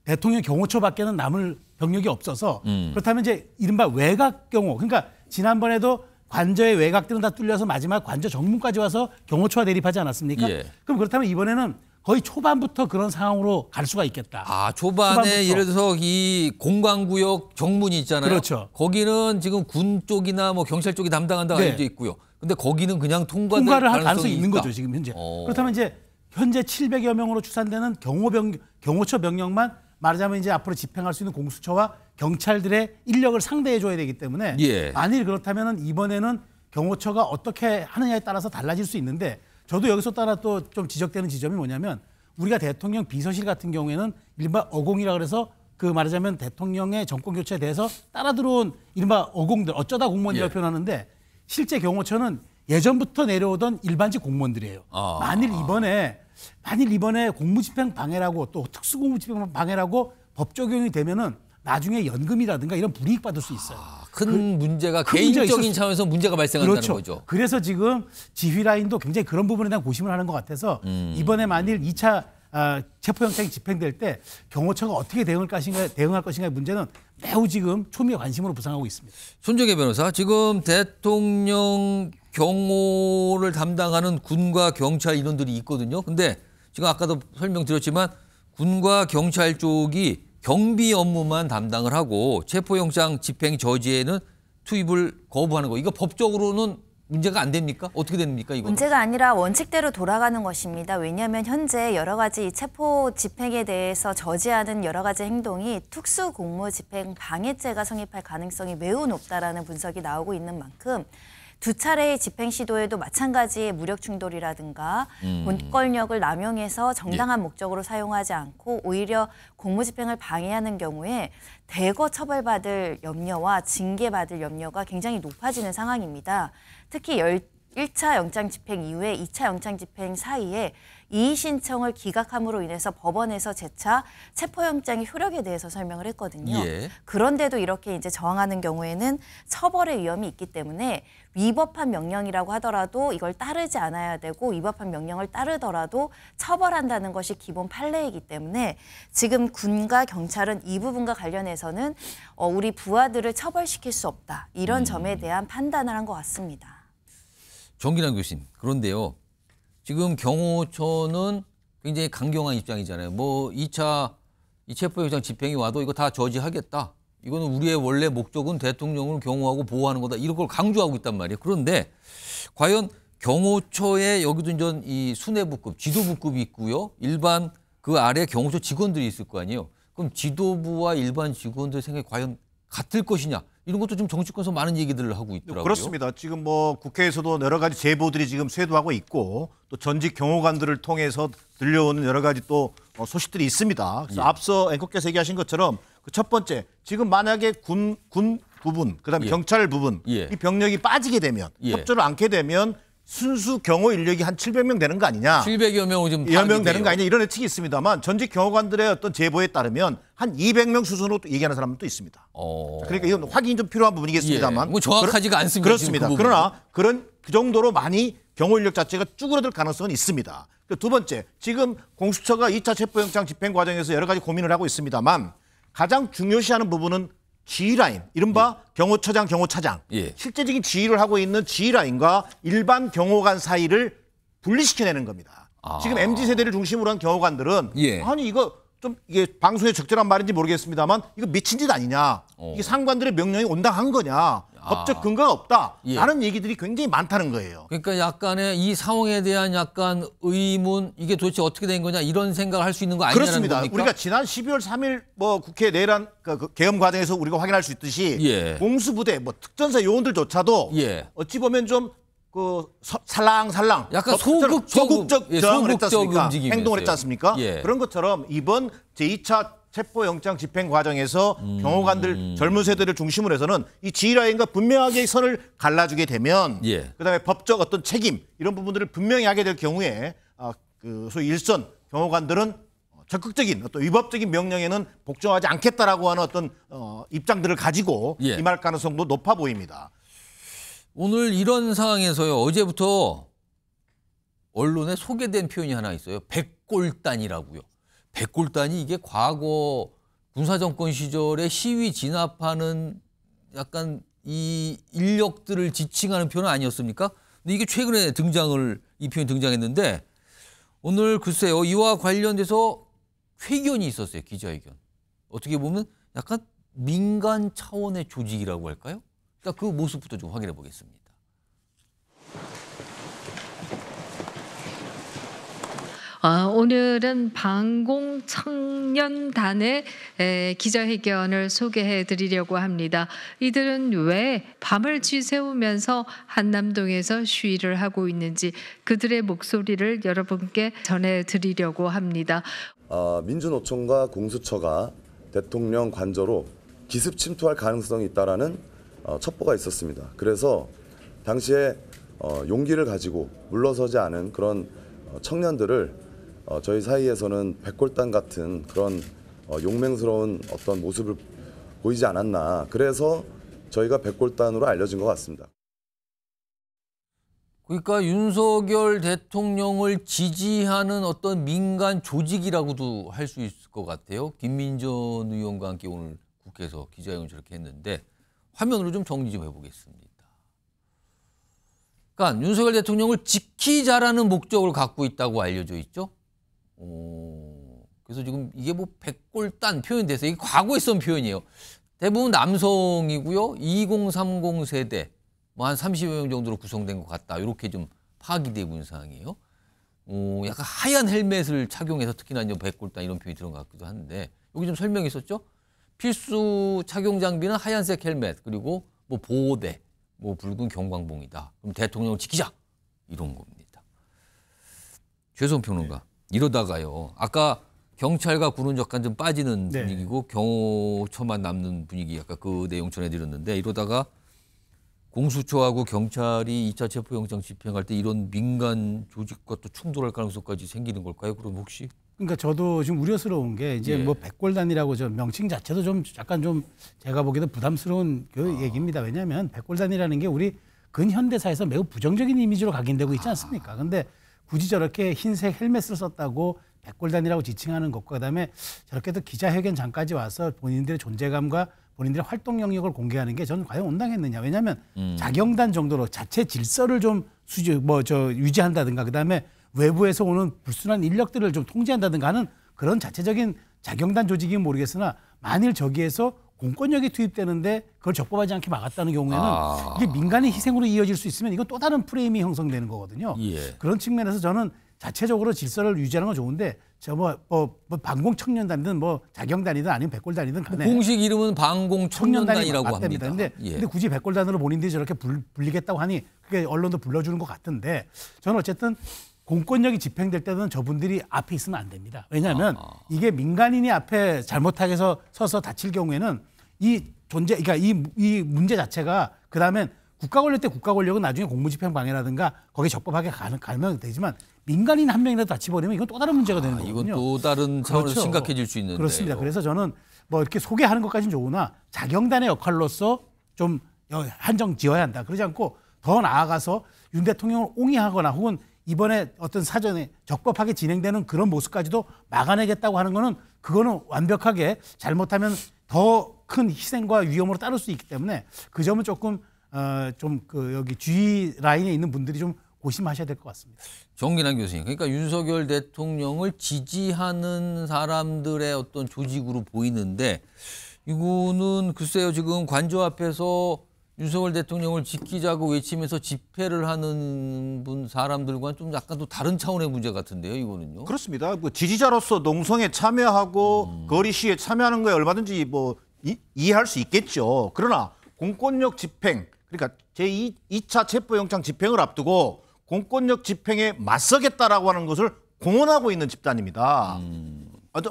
대통령 경호처밖에는 남을 병력이 없어서 그렇다면 이제 이른바 외곽 경호 그러니까 지난번에도 관저의 외곽들은 다 뚫려서 마지막 관저 정문까지 와서 경호처와 대립하지 않았습니까? 그럼 그렇다면 이번에는 거의 초반부터 그런 상황으로 갈 수가 있겠다. 초반에 예를 들어서 이 공관구역 정문이 있잖아요. 그렇죠. 거기는 지금 군 쪽이나 뭐 경찰 쪽이 담당한다고 알려져 있고요. 근데 거기는 그냥 통과를 할 가능성이 있는 거죠, 지금 현재. 그렇다면 이제 현재 700여 명으로 추산되는 경호처 병력만 말하자면 이제 앞으로 집행할 수 있는 공수처와 경찰들의 인력을 상대해 줘야 되기 때문에 만일 그렇다면 이번에는 경호처가 어떻게 하느냐에 따라서 달라질 수 있는데 저도 여기서 따라 또 좀 지적되는 지점이 뭐냐면 우리가 대통령 비서실 같은 경우에는 이른바 어공이라 그래서 그 말하자면 대통령의 정권 교체에 대해서 따라 들어온 이른바 어공들 어쩌다 공무원이라고 표현하는데 실제 경호처는 예전부터 내려오던 일반직 공무원들이에요. 만일 이번에 공무집행 방해라고 또 특수공무집행 방해라고 법 적용이 되면은 나중에 연금이라든가 이런 불이익 받을 수 있어요. 큰 문제가 큰 문제가 개인적인 있었- 차원에서 문제가 발생한다는 그렇죠. 거죠. 그래서 지금 지휘 라인도 굉장히 그런 부분에 대한 고심을 하는 것 같아서 이번에 만일 2차 체포영장이 집행될 때 경호처가 어떻게 대응할 것인가의 문제는 매우 지금 초미의 관심으로 부상하고 있습니다. 손정혜 변호사, 지금 대통령 경호를 담당하는 군과 경찰 인원들이 있거든요. 근데 지금 아까도 설명드렸지만 군과 경찰 쪽이 경비 업무만 담당을 하고 체포영장 집행 저지에는 투입을 거부하는 거. 이거 법적으로는 문제가 안 됩니까? 어떻게 됩니까? 이거 문제가 아니라 원칙대로 돌아가는 것입니다. 왜냐하면 현재 여러 가지 체포 집행에 대해서 저지하는 여러 가지 행동이 특수 공무 집행 방해죄가 성립할 가능성이 매우 높다라는 분석이 나오고 있는 만큼 두 차례의 집행 시도에도 마찬가지의 무력 충돌이라든가 본권력을 남용해서 정당한 목적으로 사용하지 않고 오히려 공무 집행을 방해하는 경우에 대거 처벌받을 염려와 징계받을 염려가 굉장히 높아지는 상황입니다. 특히 1차 영장 집행 이후에 2차 영장 집행 사이에 이의 신청을 기각함으로 인해서 법원에서 재차 체포영장의 효력에 대해서 설명을 했거든요. 예. 그런데도 이렇게 이제 저항하는 경우에는 처벌의 위험이 있기 때문에 위법한 명령이라고 하더라도 이걸 따르지 않아야 되고 위법한 명령을 따르더라도 처벌한다는 것이 기본 판례이기 때문에 지금 군과 경찰은 이 부분과 관련해서는 우리 부하들을 처벌시킬 수 없다. 이런 점에 대한 판단을 한 것 같습니다. 정기남 교수님, 그런데요. 지금 경호처는 굉장히 강경한 입장이잖아요. 뭐 2차 이 체포영장 집행이 와도 이거 다 저지하겠다. 이거는 우리의 원래 목적은 대통령을 경호하고 보호하는 거다. 이런 걸 강조하고 있단 말이에요. 그런데 과연 경호처에 여기도 이제 이 수뇌부급, 지도부급이 있고요. 일반 그 아래 경호처 직원들이 있을 거 아니에요. 그럼 지도부와 일반 직원들 생각이 과연 같을 것이냐. 이런 것도 좀 정치권에서 많은 얘기들을 하고 있더라고요. 그렇습니다. 지금 뭐 국회에서도 여러 가지 제보들이 지금 쇄도하고 있고 또 전직 경호관들을 통해서 들려오는 여러 가지 또 소식들이 있습니다. 그래서 앞서 앵커께서 얘기하신 것처럼 그 첫 번째, 지금 만약에 군 부분, 그다음에 경찰 부분 이 병력이 빠지게 되면 협조를 않게 되면 순수 경호 인력이 한 700명 되는 거 아니냐. 700여 명 좀 되는 거 아니냐 이런 예측이 있습니다만 전직 경호관들의 어떤 제보에 따르면 한 200명 수준으로 얘기하는 사람도 또 있습니다. 그러니까 이건 확인이 좀 필요한 부분이겠습니다만. 뭐 정확하지가 않습니다. 그렇습니다. 그러나 그 정도로 많이 경호 인력 자체가 쭈그러들 가능성은 있습니다. 두 번째, 지금 공수처가 2차 체포영장 집행 과정에서 여러 가지 고민을 하고 있습니다만 가장 중요시하는 부분은 지휘라인, 이른바 경호처장, 경호차장. 실제적인 지휘를 하고 있는 지휘라인과 일반 경호관 사이를 분리시켜내는 겁니다. 지금 MZ세대를 중심으로 한 경호관들은 아니 이거 좀 이게 방송에 적절한 말인지 모르겠습니다만 이거 미친 짓 아니냐. 이게 상관들의 명령이 온당한 거냐. 법적 근거가 없다라는 얘기들이 굉장히 많다는 거예요. 그러니까 약간의 이 상황에 대한 약간 의문, 이게 도대체 어떻게 된 거냐 이런 생각을 할 수 있는 거 아니냐는 그렇습니다. 겁니까? 우리가 지난 12월 3일 뭐 국회 내란 그 개헌 과정에서 우리가 확인할 수 있듯이 공수부대 뭐 특전사 요원들조차도 어찌 보면 좀 그 살랑살랑 약간 소극적 저항을 했지 않습니까? 움직임이었어요. 행동을 했지 않습니까? 그런 것처럼 이번 제2차 체포영장 집행 과정에서 경호관들 젊은 세대를 중심으로 해서는 이 지휘라인과 분명하게 선을 갈라주게 되면 그다음에 법적 어떤 책임 이런 부분들을 분명히 하게 될 경우에 그 소위 일선 경호관들은 적극적인 어떤 위법적인 명령에는 복종하지 않겠다라고 하는 어떤 입장들을 가지고 임할 가능성도 높아 보입니다. 오늘 이런 상황에서요. 어제부터 언론에 소개된 표현이 하나 있어요. 백골단이라고요. 백골단이 이게 과거 군사정권 시절에 시위 진압하는 약간 이 인력들을 지칭하는 표현 아니었습니까? 근데 이게 최근에 이 표현이 등장했는데 오늘 글쎄요. 이와 관련돼서 회견이 있었어요. 기자회견. 어떻게 보면 약간 민간 차원의 조직이라고 할까요? 일단 그 모습부터 좀 확인해 보겠습니다. 오늘은 방공청년단의 기자회견을 소개해 드리려고 합니다. 이들은 왜 밤을 쥐세우면서 한남동에서 시위를 하고 있는지 그들의 목소리를 여러분께 전해 드리려고 합니다. 민주노총과 공수처가 대통령 관저로 기습 침투할 가능성이 있다라는 첩보가 있었습니다. 그래서 당시에 용기를 가지고 물러서지 않은 그런 청년들을 저희 사이에서는 백골단 같은 그런 용맹스러운 어떤 모습을 보이지 않았나. 그래서 저희가 백골단으로 알려진 것 같습니다. 그러니까 윤석열 대통령을 지지하는 어떤 민간 조직이라고도 할 수 있을 것 같아요. 김민전 의원과 함께 오늘 국회에서 기자회견을 저렇게 했는데 화면으로 좀 정리 좀 해보겠습니다. 그러니까 윤석열 대통령을 지키자라는 목적을 갖고 있다고 알려져 있죠. 그래서 지금 이게 뭐 백골단 표현돼서 이게 과거에 쓴 표현이에요. 대부분 남성이고요. 2030 세대 뭐 한 30여 명 정도로 구성된 것 같다. 이렇게 좀 파악이 되고 있는 상황이에요. 약간 하얀 헬멧을 착용해서 특히나 이제 백골단 이런 표현이 들어간 것 같기도 한데 여기 좀 설명이 있었죠. 필수 착용 장비는 하얀색 헬멧 그리고 뭐 보호대, 뭐 붉은 경광봉이다. 그럼 대통령을 지키자 이런 겁니다. 최소한 평론가 이러다가요. 아까 경찰과 군은 약간 좀 빠지는 분위기고 경호처만 남는 분위기 아까 그 내용 전해드렸는데 이러다가 공수처하고 경찰이 2차 체포영장 집행할 때 이런 민간 조직과 또 충돌할 가능성까지 생기는 걸까요? 그럼 혹시? 그러니까 저도 지금 우려스러운 게 이제 뭐 백골단이라고 저 명칭 자체도 좀 약간 좀 제가 보기에도 부담스러운 그 얘기입니다. 왜냐하면 백골단이라는 게 우리 근현대사에서 매우 부정적인 이미지로 각인되고 있지 않습니까? 근데 굳이 저렇게 흰색 헬멧을 썼다고 백골단이라고 지칭하는 것과 그다음에 저렇게 또 기자회견장까지 와서 본인들의 존재감과 본인들의 활동 영역을 공개하는 게 저는 과연 온당했느냐. 왜냐하면 자경단 정도로 자체 질서를 좀 유지한다든가 그다음에 외부에서 오는 불순한 인력들을 좀 통제한다든가 하는 그런 자체적인 자경단 조직이면 모르겠으나 만일 저기에서 공권력이 투입되는데 그걸 적법하지 않게 막았다는 경우에는 이게 민간의 희생으로 이어질 수 있으면 이건 또 다른 프레임이 형성되는 거거든요. 그런 측면에서 저는 자체적으로 질서를 유지하는 건 좋은데 저 반공 청년단이든 뭐 자경단이든 아니면 백골단이든 간에 공식 이름은 반공 청년단이라고 합니다. 근데 굳이 백골단으로 본인들이 저렇게 불리겠다고 하니 그게 언론도 불러주는 것 같은데 저는 어쨌든 공권력이 집행될 때는 저분들이 앞에 있으면 안 됩니다. 왜냐하면 이게 민간인이 앞에 잘못하게 서서 다칠 경우에는 그러니까 이 문제 자체가 그다음엔 국가 권력 때 국가 권력은 나중에 공무집행 방해라든가 거기에 적법하게 가면 되지만 민간인 한 명이라도 다치버리면 이건 또 다른 문제가 되는 거거든요. 이건 또 다른 차원에서 그렇죠. 심각해질 수 있는데요. 그렇습니다. 그래서 저는 뭐 이렇게 소개하는 것까지는 좋으나 자경단의 역할로서 좀 한정 지어야 한다. 그러지 않고 더 나아가서 윤 대통령을 옹이하거나 혹은 이번에 어떤 사전에 적법하게 진행되는 그런 모습까지도 막아내겠다고 하는 거는 그거는 완벽하게 잘못하면 더 큰 희생과 위험으로 따를 수 있기 때문에 그 점은 조금 여기 주의 라인에 있는 분들이 좀 고심하셔야 될 것 같습니다. 정기남 교수님, 그러니까 윤석열 대통령을 지지하는 사람들의 어떤 조직으로 보이는데 이거는 글쎄요 지금 관저 앞에서 윤석열 대통령을 지키자고 외치면서 집회를 하는 사람들과는 좀 약간 또 다른 차원의 문제 같은데요, 이거는요. 그렇습니다. 뭐 지지자로서 농성에 참여하고 거리 시위에 참여하는 거에 얼마든지 뭐 이해할 수 있겠죠. 그러나 공권력 집행, 그러니까 제2차 체포영장 집행을 앞두고 공권력 집행에 맞서겠다라고 하는 것을 공언하고 있는 집단입니다.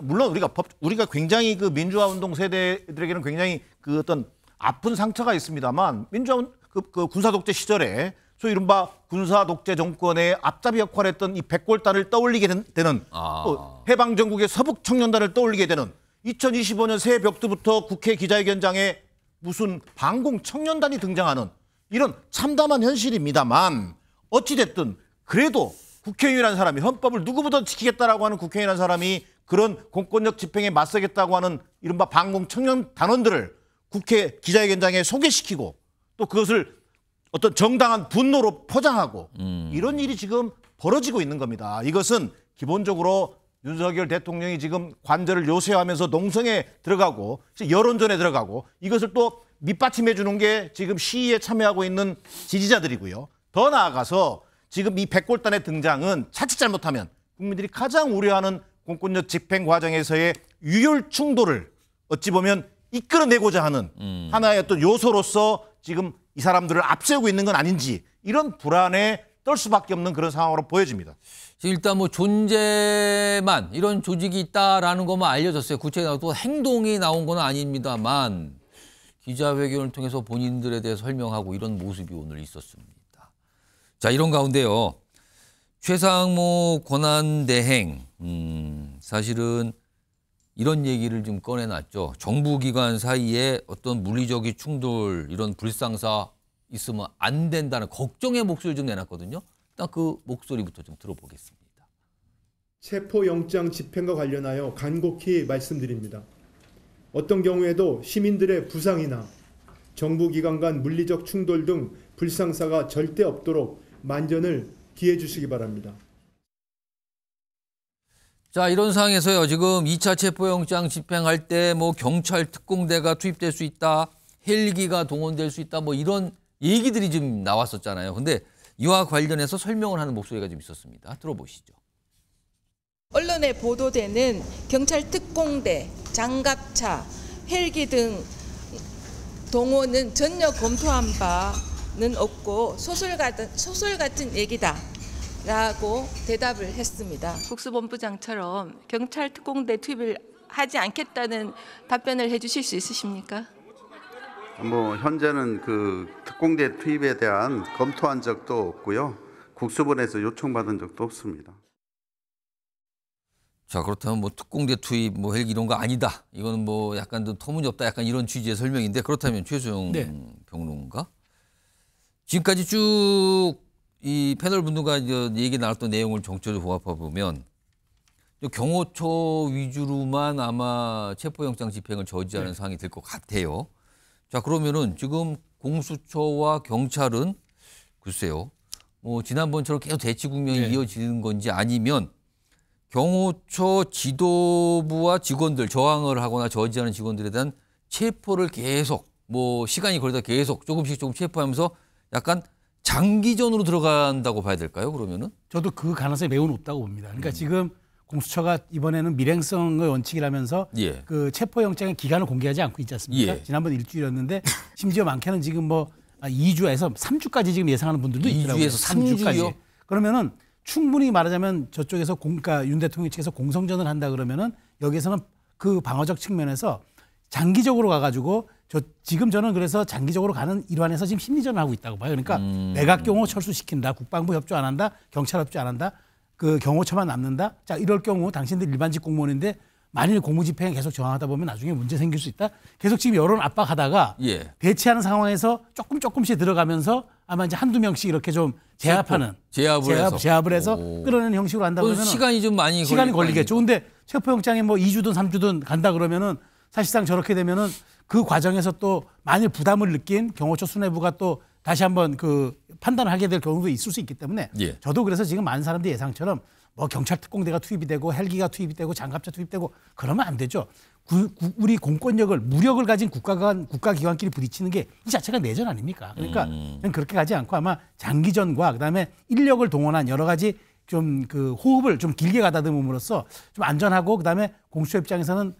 물론 우리가 굉장히 그 민주화 운동 세대들에게는 굉장히 그 어떤 아픈 상처가 있습니다만 민주화 그 군사 독재 시절에 소위 이른바 군사 독재 정권의 앞잡이 역할을 했던 이 백골단을 떠올리게 되는 또 해방 전국의 서북 청년단을 떠올리게 되는 2025년 새해 벽두부터 국회 기자회견장에 무슨 반공 청년단이 등장하는 이런 참담한 현실입니다만 어찌됐든 그래도 국회의원이라는 사람이 헌법을 누구보다 지키겠다라고 하는 국회의원이라는 사람이 그런 공권력 집행에 맞서겠다고 하는 이른바 반공 청년 단원들을 국회 기자회견장에 소개시키고 또 그것을 어떤 정당한 분노로 포장하고 이런 일이 지금 벌어지고 있는 겁니다. 이것은 기본적으로 윤석열 대통령이 지금 관절을 요새하면서 농성에 들어가고 여론전에 들어가고 이것을 또 밑받침해 주는 게 지금 시위에 참여하고 있는 지지자들이고요. 더 나아가서 지금 이 백골단의 등장은 자칫 잘못하면 국민들이 가장 우려하는 공권력 집행 과정에서의 유혈 충돌을 어찌 보면 이끌어내고자 하는 하나의 어떤 요소로서 지금 이 사람들을 앞세우고 있는 건 아닌지 이런 불안에 떨 수밖에 없는 그런 상황으로 보여집니다. 일단 뭐 존재만 이런 조직이 있다라는 것만 알려졌어요. 구체적으로 또 행동이 나온 건 아닙니다만 기자회견을 통해서 본인들에 대해서 설명하고 이런 모습이 오늘 있었습니다. 자, 이런 가운데요. 최상목 권한대행 사실은 이런 얘기를 좀 꺼내놨죠. 정부기관 사이에 어떤 물리적인 충돌, 이런 불상사 있으면 안 된다는 걱정의 목소리를 좀 내놨거든요. 일단 그 목소리부터 좀 들어보겠습니다. 체포영장 집행과 관련하여 간곡히 말씀드립니다. 어떤 경우에도 시민들의 부상이나 정부기관 간 물리적 충돌 등 불상사가 절대 없도록 만전을 기해 주시기 바랍니다. 자, 이런 상황에서요. 지금 2차 체포영장 집행할 때 뭐 경찰 특공대가 투입될 수 있다, 헬기가 동원될 수 있다, 뭐 이런 얘기들이 좀 나왔었잖아요. 근데 이와 관련해서 설명을 하는 목소리가 좀 있었습니다. 들어보시죠. 언론에 보도되는 경찰 특공대, 장갑차, 헬기 등 동원은 전혀 검토한 바는 없고 소설 같은 얘기다라고 대답을 했습니다. 국수본부장처럼 경찰 특공대 투입을 하지 않겠다는 답변을 해주실 수 있으십니까? 뭐 현재는 그 특공대 투입에 대한 검토한 적도 없고요. 국수본에서 요청받은 적도 없습니다. 자, 그렇다면 뭐 특공대 투입, 뭐 헬기 이런 거 아니다. 이거는 뭐 약간 좀 터무니없다. 약간 이런 취지의 설명인데, 그렇다면 최수영 평론가, 지금까지 쭉 이 패널 분들과 얘기 나눴던 내용을 정치적으로 종합해 보면 경호처 위주로만 아마 체포영장 집행을 저지하는 상황이 될 것 같아요. 자, 그러면은 지금 공수처와 경찰은 글쎄요, 뭐 지난번처럼 계속 대치 국면이 이어지는 건지, 아니면 경호처 지도부와 직원들, 저항을 하거나 저지하는 직원들에 대한 체포를 계속, 뭐 시간이 걸리다 계속 조금씩 체포하면서 약간 장기전으로 들어간다고 봐야 될까요, 그러면은? 저도 그 가능성이 매우 높다고 봅니다. 그러니까 지금 공수처가 이번에는 밀행성의 원칙이라면서 그 체포영장의 기간을 공개하지 않고 있지 않습니까? 지난번 일주일이었는데 심지어 많게는 지금 뭐 2주에서 3주까지 지금 예상하는 분들도 있더라고요. 2주에서 3주까지. 그러면은 충분히 말하자면 저쪽에서 그러니까 윤 대통령 측에서 공성전을 한다 그러면은 여기에서는 그 방어적 측면에서 장기적으로 가가지고 저는 그래서 장기적으로 가는 일환에서 지금 심리전을 하고 있다고 봐요. 그러니까 내각 경호 철수시킨다, 국방부 협조 안 한다, 경찰 협조 안 한다, 그 경호처만 남는다. 자, 이럴 경우 당신들 일반직 공무원인데 만일 공무집행에 계속 저항하다 보면 나중에 문제 생길 수 있다. 계속 지금 여론 압박하다가 대치하는 상황에서 조금씩 들어가면서 아마 이제 한두 명씩 이렇게 좀 제압을 해서 끌어내는 형식으로 한다 그러면 시간이 좀 많이 걸리겠죠. 근데 체포영장에 뭐 2주든 3주든 간다 그러면은 사실상 저렇게 되면은 그 과정에서 또 만일 부담을 느낀 경호처 수뇌부가 또 다시 한번 그 판단을 하게 될 경우도 있을 수 있기 때문에 저도 그래서 지금 많은 사람들이 예상처럼 뭐 경찰 특공대가 투입이 되고 헬기가 투입이 되고 장갑차 투입되고 그러면 안 되죠. 우리 공권력을, 무력을 가진 국가기관끼리 부딪히는 게 이 자체가 내전 아닙니까? 그러니까 그렇게 가지 않고 아마 장기전과 그다음에 인력을 동원한 여러 가지 좀 그 호흡을 좀 길게 가다듬음으로써 좀 안전하고 그다음에 공수처 입장에서는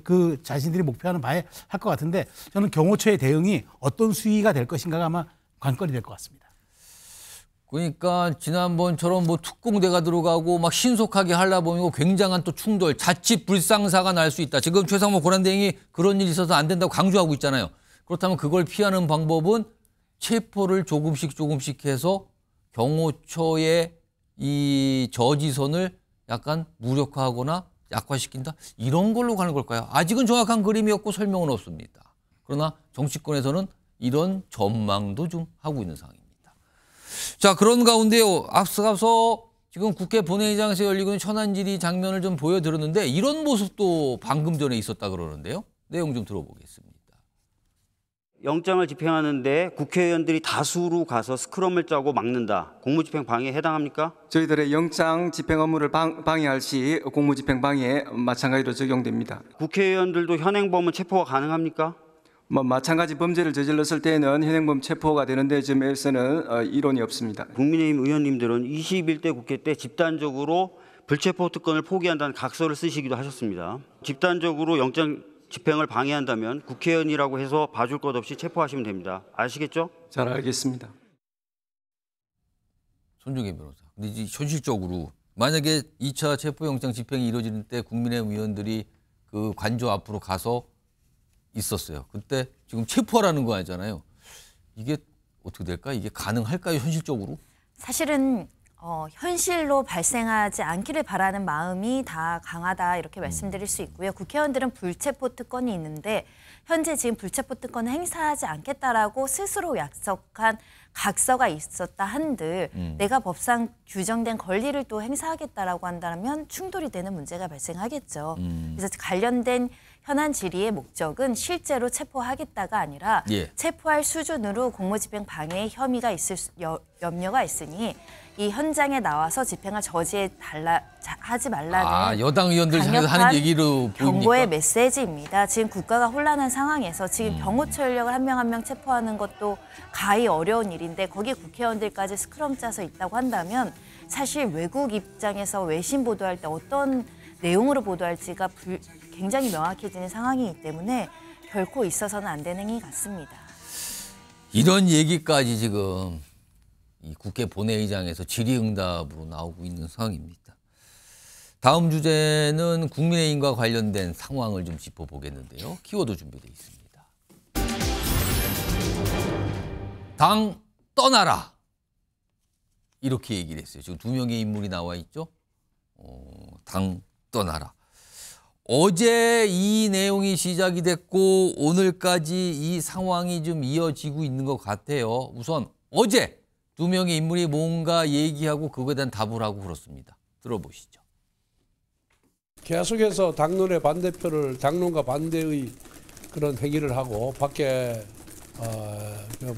그 자신들이 목표하는 바에 할 것 같은데, 저는 경호처의 대응이 어떤 수위가 될 것인가가 아마 관건이 될 것 같습니다. 그러니까 지난번처럼 뭐 특공대가 들어가고 막 신속하게 하려 보면 굉장한 또 충돌, 자칫 불상사가 날 수 있다. 지금 최상목 권한대행이 그런 일이 있어서 안 된다고 강조하고 있잖아요. 그렇다면 그걸 피하는 방법은 체포를 조금씩 해서 경호처의 이 저지선을 약간 무력화하거나 약화시킨다? 이런 걸로 가는 걸까요? 아직은 정확한 그림이 없고 설명은 없습니다. 그러나 정치권에서는 이런 전망도 좀 하고 있는 상황입니다. 자, 그런 가운데요, 앞서가서 지금 국회 본회의장에서 열리고 있는 천안질의 장면을 좀 보여드렸는데 이런 모습도 방금 전에 있었다 그러는데요. 내용 좀 들어보겠습니다. 영장을 집행하는데 국회의원들이 다수로 가서 스크럼을 짜고 막는다. 공무집행 방해에 해당합니까? 저희들의 영장 집행 업무를 방해할 시 공무집행 방해에 마찬가지로 적용됩니다. 국회의원들도 현행범은 체포가 가능합니까? 마찬가지 범죄를 저질렀을 때에는 현행범 체포가 되는데 점에서는 이론이 없습니다. 국민의힘 의원님들은 21대 국회 때 집단적으로 불체포 특권을 포기한다는 각서를 쓰시기도 하셨습니다. 집단적으로 영장 집행을 방해한다면 국회의원이라고 해서 봐줄 것 없이 체포하시면 됩니다. 아시겠죠? 잘 알겠습니다. 손중기 변호사. 근데 이제 현실적으로 만약에 2차 체포영장 집행이 이루어지는 때 국민의힘 의원들이 그 관저 앞으로 가서 있었어요. 그때 지금 체포하라는 거 아니잖아요. 이게 어떻게 될까? 이게 가능할까요, 현실적으로? 사실은 현실로 발생하지 않기를 바라는 마음이 다 강하다 이렇게 말씀드릴 수 있고요. 국회의원들은 불체포 특권이 있는데 현재 지금 불체포 특권을 행사하지 않겠다라고 스스로 약속한 각서가 있었다 한들 내가 법상 규정된 권리를 또 행사하겠다라고 한다면 충돌이 되는 문제가 발생하겠죠. 그래서 관련된 현안 질의의 목적은 실제로 체포하겠다가 아니라 체포할 수준으로 공무집행 방해의 혐의가 있을 염려가 있으니 이 현장에 나와서 집행을 하지 말라는 여당 의원들 하는 얘기로 경고의 메시지입니다. 지금 국가가 혼란한 상황에서 지금 병호처 인력을 한 명 한 명 체포하는 것도 가히 어려운 일인데 거기에 국회의원들까지 스크럼 짜서 있다고 한다면 사실 외국 입장에서 외신 보도할 때 어떤 내용으로 보도할지가 굉장히 명확해지는 상황이기 때문에 결코 있어서는 안 되는 행위 같습니다. 이런 얘기까지 지금 이 국회 본회의장에서 질의응답으로 나오고 있는 상황입니다. 다음 주제는 국민의힘과 관련된 상황을 좀 짚어보겠는데요. 키워드 준비되어 있습니다. 당 떠나라. 이렇게 얘기를 했어요. 지금 2명의 인물이 나와 있죠. 당 떠나라. 어제 이 내용이 시작이 됐고 오늘까지 이 상황이 좀 이어지고 있는 것 같아요. 우선 어제 2명의 인물이 뭔가 얘기하고 그거에 대한 답을 하고 그렇습니다. 들어보시죠. 계속해서 당론의 반대표를 당론과 반대의 그런 행위를 하고 밖에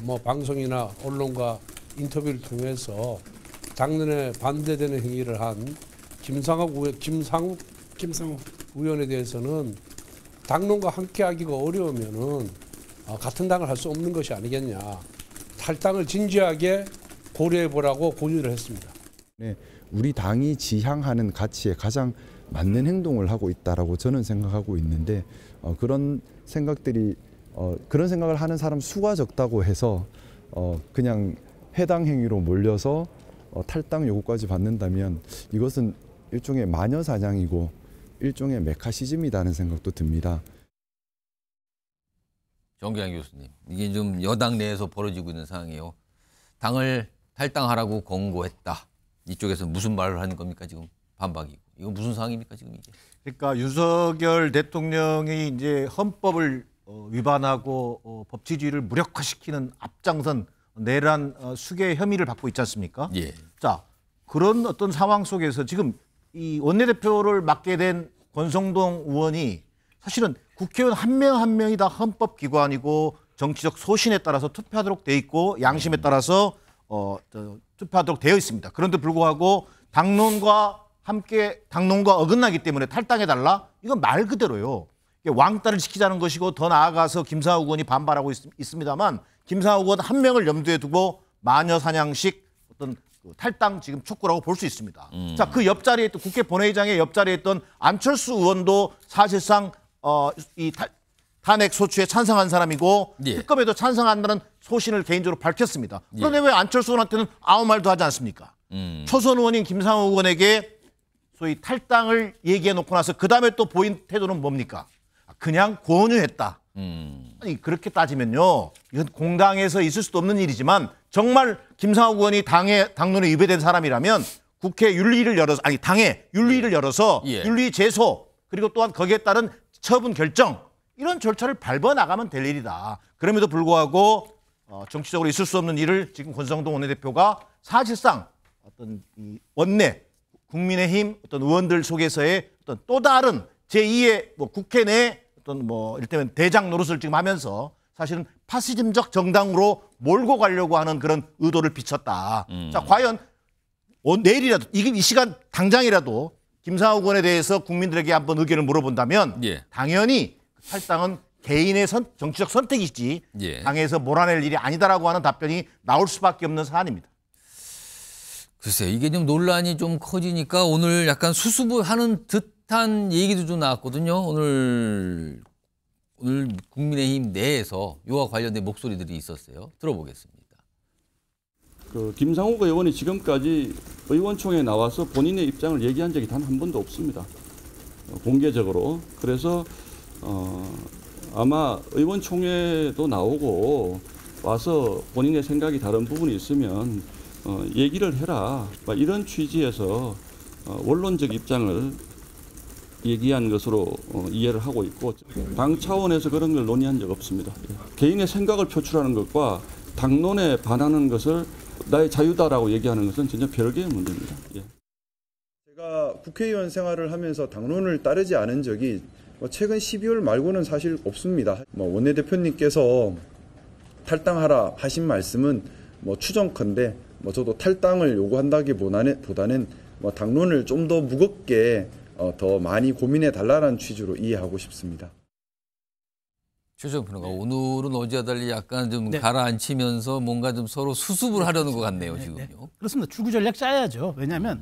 뭐 방송이나 언론과 인터뷰를 통해서 당론에 반대되는 행위를 한 김상욱 의원에 대해서는 당론과 함께하기가 어려우면은 같은 당을 할 수 없는 것이 아니겠냐. 탈당을 진지하게 고려해보라고 권유를 했습니다. 네, 우리 당이 지향하는 가치에 가장 맞는 행동을 하고 있다라고 저는 생각하고 있는데 그런 생각들이 그런 생각을 하는 사람 수가 적다고 해서 그냥 해당 행위로 몰려서 탈당 요구까지 받는다면 이것은 일종의 마녀 사냥이고 일종의 메카시즘이라는 생각도 듭니다. 정기환 교수님, 이게 좀 여당 내에서 벌어지고 있는 상황이에요. 당을 탈당하라고 권고했다. 이쪽에서 무슨 말을 하는 겁니까 지금 반박이고. 이거 무슨 상황입니까 지금 이게? 그러니까 윤석열 대통령이 이제 헌법을 위반하고 법치주의를 무력화시키는 앞장선 내란 수괴 혐의를 받고 있지 않습니까? 예. 자, 그런 어떤 상황 속에서 지금 이 원내대표를 맡게 된 권성동 의원이 사실은 국회의원 한 명 한 명이 다 헌법기관이고 정치적 소신에 따라서 투표하도록 돼 있고 양심에 따라서 투표하도록 되어 있습니다. 그런데 불구하고 당론과 함께 당론과 어긋나기 때문에 탈당해달라? 이건 말 그대로요. 왕따를 시키자는 것이고 더 나아가서 김상욱 의원이 반발하고 있습니다만 김상욱 의원 한 명을 염두에 두고 마녀 사냥식 어떤 탈당 지금 촉구라고 볼 수 있습니다. 자, 그 옆자리에 또 국회 본회의장의 옆자리에 있던 안철수 의원도 사실상 이 탄핵 소추에 찬성한 사람이고 특검에도 찬성한다는 소신을 개인적으로 밝혔습니다. 그런데 왜 안철수 의원한테는 아무 말도 하지 않습니까? 초선 의원인 김상욱 의원에게 소위 탈당을 얘기해 놓고 나서 그다음에 또 보인 태도는 뭡니까? 그냥 권유했다. 아니 그렇게 따지면요. 이건 공당에서 있을 수도 없는 일이지만 정말 김상욱 의원이 당론에 위배된 사람이라면 국회 윤리를 열어서 아니 당에 윤리를 열어서 윤리 제소 그리고 또한 거기에 따른 처분 결정 이런 절차를 밟아 나가면 될 일이다. 그럼에도 불구하고 정치적으로 있을 수 없는 일을 지금 권성동 원내대표가 사실상 어떤 이 원내 국민의힘 어떤 의원들 속에서의 어떤 또 다른 제2의 뭐 국회 내 어떤 뭐 이를테면 대장 노릇을 지금 하면서 사실은 파시즘적 정당으로 몰고 가려고 하는 그런 의도를 비쳤다. 자, 과연 내일이라도 이 시간 당장이라도 김상욱 의원에 대해서 국민들에게 한번 의견을 물어본다면 당연히 탈당은 개인의 정치적 선택이지 당에서 몰아낼 일이 아니다라고 하는 답변이 나올 수밖에 없는 사안입니다. 글쎄요. 이게 좀 논란이 좀 커지니까 오늘 약간 수습하는 듯한 얘기도 좀 나왔거든요. 오늘 국민의힘 내에서 이와 관련된 목소리들이 있었어요. 들어보겠습니다. 김상욱 의원이 지금까지 의원총회에 나와서 본인의 입장을 얘기한 적이 단 한 번도 없습니다. 공개적으로. 그래서 아마 의원총회도 나오고 와서 본인의 생각이 다른 부분이 있으면 얘기를 해라. 이런 취지에서 원론적 입장을 얘기한 것으로 이해를 하고 있고 당 차원에서 그런 걸 논의한 적 없습니다. 개인의 생각을 표출하는 것과 당론에 반하는 것을 나의 자유다라고 얘기하는 것은 전혀 별개의 문제입니다. 예. 제가 국회의원 생활을 하면서 당론을 따르지 않은 적이 최근 12월 말고는 사실 없습니다. 원내대표님께서 탈당하라 하신 말씀은 추정컨대 저도 탈당을 요구한다기보다는 당론을 좀 더 무겁게 더 많이 고민해 달라는 취지로 이해하고 싶습니다. 최재형 변호사, 오늘은 어제와 달리 약간 좀 가라앉히면서 뭔가 좀 서로 수습을 하려는 것 같네요, 지금요. 그렇습니다. 출구 전략 짜야죠. 왜냐하면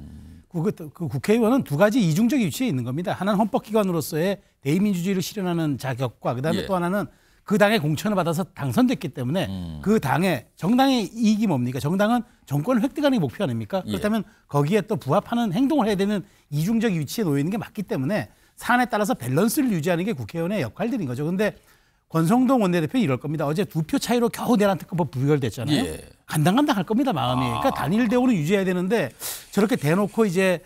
그 국회의원은 두 가지 이중적 위치에 있는 겁니다. 하나는 헌법기관으로서의 대의민주주의를 실현하는 자격과 그다음에 또 하나는 그 당의 공천을 받아서 당선됐기 때문에 그 당의 정당의 이익이 뭡니까? 정당은 정권을 획득하는 게 목표 아닙니까? 그렇다면 거기에 또 부합하는 행동을 해야 되는 이중적 위치에 놓여 있는 게 맞기 때문에 사안에 따라서 밸런스를 유지하는 게 국회의원의 역할들인 거죠. 그런데 권성동 원내대표는 이럴 겁니다. 어제 2표 차이로 겨우 내란 특검법 부결됐잖아요. 간당간당할 겁니다, 마음이. 그러니까 단일 대우는 유지해야 되는데 저렇게 대놓고 이제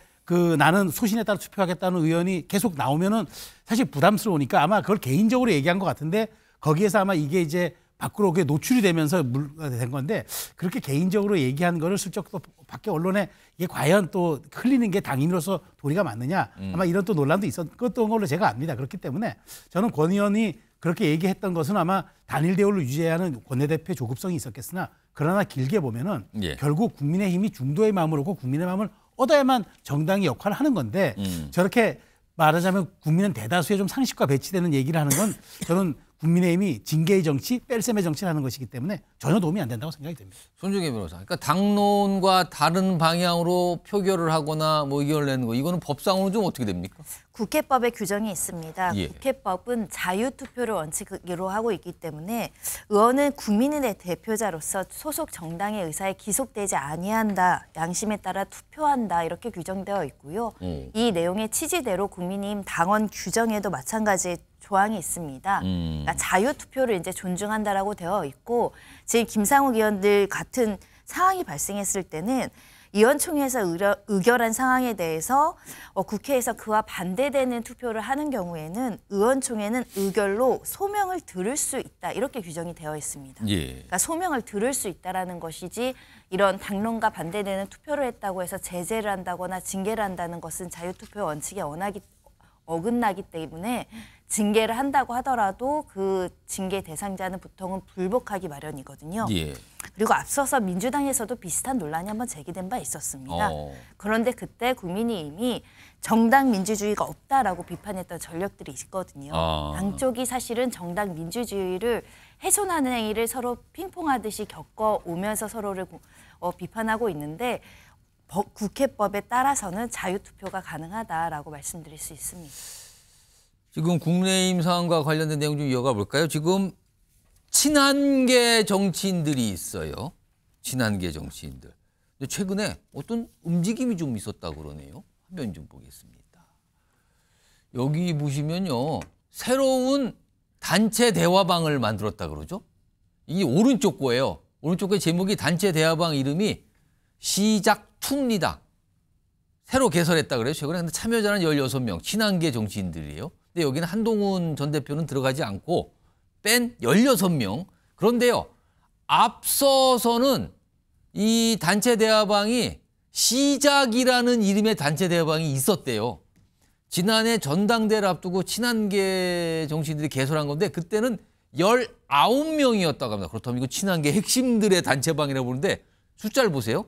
나는 소신에 따라 투표하겠다는 의원이 계속 나오면은 사실 부담스러우니까 아마 그걸 개인적으로 얘기한 것 같은데 거기에서 아마 이게 이제 밖으로 노출이 되면서 된 건데 그렇게 개인적으로 얘기한 거를 슬쩍 또 밖에 언론에 이게 과연 또 흘리는 게 당인으로서 도리가 맞느냐 아마 이런 또 논란도 있었던 걸로 제가 압니다. 그렇기 때문에 저는 권 의원이 그렇게 얘기했던 것은 아마 단일 대우를 유지해야 하는 원내대표의 조급성이 있었겠으나 그러나 길게 보면은 결국 국민의힘이 중도의 마음을 얻고 국민의 마음을 얻어야만 정당이 역할을 하는 건데 저렇게 말하자면 국민은 대다수의 좀 상식과 배치되는 얘기를 하는 건 저는 국민의힘이 징계의 정치, 뺄셈의 정치를 하는 것이기 때문에 전혀 도움이 안 된다고 생각이 됩니다. 손중기 변호사, 그러니까 당론과 다른 방향으로 표결을 하거나 의견을 내는 거 이거는 법상으로 좀 어떻게 됩니까? 국회법에 규정이 있습니다. 국회법은 자유투표를 원칙으로 하고 있기 때문에 의원은 국민의 대표자로서 소속 정당의 의사에 기속되지 아니한다, 양심에 따라 투표한다 이렇게 규정되어 있고요. 이 내용의 취지대로 국민의힘 당원 규정에도 마찬가지의 조항이 있습니다. 그러니까 자유투표를 이제 존중한다라고 되어 있고 지금 김상욱 의원들 같은 상황이 발생했을 때는 의원총회에서 의결한 상황에 대해서 국회에서 그와 반대되는 투표를 하는 경우에는 의원총회는 의결로 소명을 들을 수 있다 이렇게 규정이 되어 있습니다. 그러니까 소명을 들을 수 있다라는 것이지 이런 당론과 반대되는 투표를 했다고 해서 제재를 한다거나 징계를 한다는 것은 자유투표 원칙에 어긋나기 때문에 징계를 한다고 하더라도 그 징계 대상자는 보통은 불복하기 마련이거든요. 그리고 앞서서 민주당에서도 비슷한 논란이 한번 제기된 바 있었습니다. 그런데 그때 국민의힘이 정당 민주주의가 없다라고 비판했던 전력들이 있거든요. 당 쪽이 사실은 정당 민주주의를 훼손하는 행위를 서로 핑퐁하듯이 겪어오면서 서로를 비판하고 있는데 국회법에 따라서는 자유투표가 가능하다라고 말씀드릴 수 있습니다. 지금 국민의힘 상황과 관련된 내용 좀 이어가 볼까요? 지금 친한계 정치인들이 있어요. 친한계 정치인들. 근데 최근에 어떤 움직임이 좀 있었다고 그러네요. 화면 좀 보겠습니다. 여기 보시면요. 새로운 단체 대화방을 만들었다 그러죠. 이게 오른쪽 거예요. 오른쪽 거의 제목이 단체 대화방 이름이 시작2입니다. 새로 개설했다 그래요. 최근에 근데 참여자는 16명, 친한계 정치인들이에요. 근데 여기는 한동훈 전 대표는 들어가지 않고 뺀 16명. 그런데요, 앞서서는 이 단체 대화방이 시작이라는 이름의 단체 대화방이 있었대요. 지난해 전당대회를 앞두고 친한계 정치인들이 개설한 건데 그때는 19명이었다고 합니다. 그렇다면 이거 친한계 핵심들의 단체방이라고 보는데 숫자를 보세요.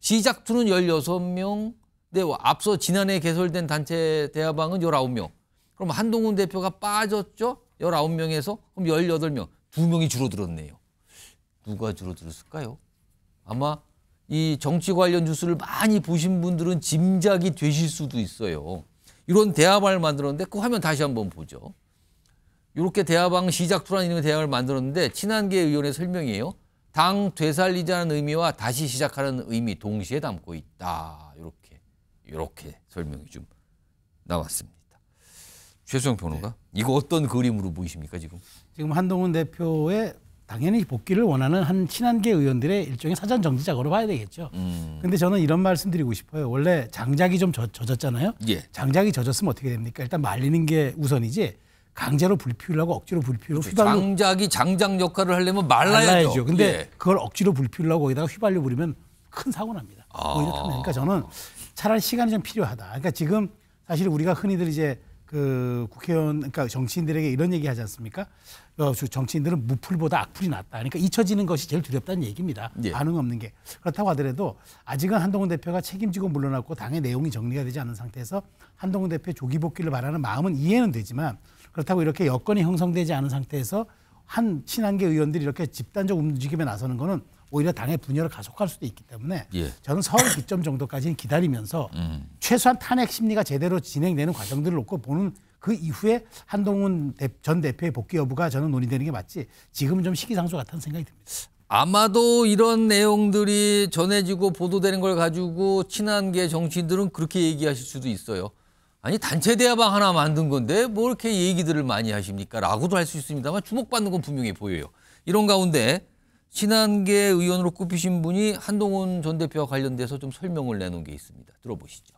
시작2는 16명, 근데 앞서 지난해 개설된 단체 대화방은 19명. 그럼 한동훈 대표가 빠졌죠? 19명에서 그럼 18명, 2명이 줄어들었네요. 누가 줄어들었을까요? 아마 이 정치 관련 뉴스를 많이 보신 분들은 짐작이 되실 수도 있어요. 이런 대화방을 만들었는데 그 화면 다시 한번 보죠. 이렇게 대화방 시작2라는 이름의 대화방을 만들었는데 친한계 의원의 설명이에요. 당 되살리자는 의미와 다시 시작하는 의미 동시에 담고 있다. 이렇게 설명이 좀 나왔습니다. 최수영 변호가 이거 어떤 그림으로 보이십니까 지금? 지금 한동훈 대표의 당연히 복귀를 원하는 한 친한계 의원들의 일종의 사전 정지작으로 봐야 되겠죠. 근데 저는 이런 말씀 드리고 싶어요. 원래 장작이 좀 젖었잖아요. 예. 장작이 젖었으면 어떻게 됩니까? 일단 말리는 게 우선이지 강제로 불 피우려고 억지로 불 피우고 휘발유. 장작이 장작 역할을 하려면 말라야죠. 근데 예. 그걸 억지로 불 피우려고 거기다가 휘발유 부리면 큰 사고 납니다. 오히려 타면. 그러니까 저는 차라리 시간이 좀 필요하다. 그러니까 지금 사실 우리가 흔히들 이제 그 국회의원, 그러니까 정치인들에게 이런 얘기 하지 않습니까? 정치인들은 무풀보다 악풀이 낫다. 그러니까 잊혀지는 것이 제일 두렵다는 얘기입니다. 예. 반응 없는 게. 그렇다고 하더라도 아직은 한동훈 대표가 책임지고 물러났고 당의 내용이 정리가 되지 않은 상태에서 한동훈 대표의 조기 복귀를 바라는 마음은 이해는 되지만 그렇다고 이렇게 여건이 형성되지 않은 상태에서 한 친한계 의원들이 이렇게 집단적 움직임에 나서는 거는 오히려 당의 분열을 가속할 수도 있기 때문에 예. 저는 서울 기점 정도까지는 기다리면서 최소한 탄핵 심리가 제대로 진행되는 과정들을 놓고 보는 그 이후에 한동훈 전 대표의 복귀 여부가 저는 논의되는 게 맞지 지금은 좀 시기상조 같다는 생각이 듭니다. 아마도 이런 내용들이 전해지고 보도되는 걸 가지고 친한계 정치인들은 그렇게 얘기하실 수도 있어요. 아니 단체 대화방 하나 만든 건데 뭐 이렇게 얘기들을 많이 하십니까? 라고도 할 수 있습니다만 주목받는 건 분명히 보여요. 이런 가운데 친한계 의원으로 꼽히신 분이 한동훈 전 대표와 관련돼서 좀 설명을 내놓은 게 있습니다. 들어보시죠.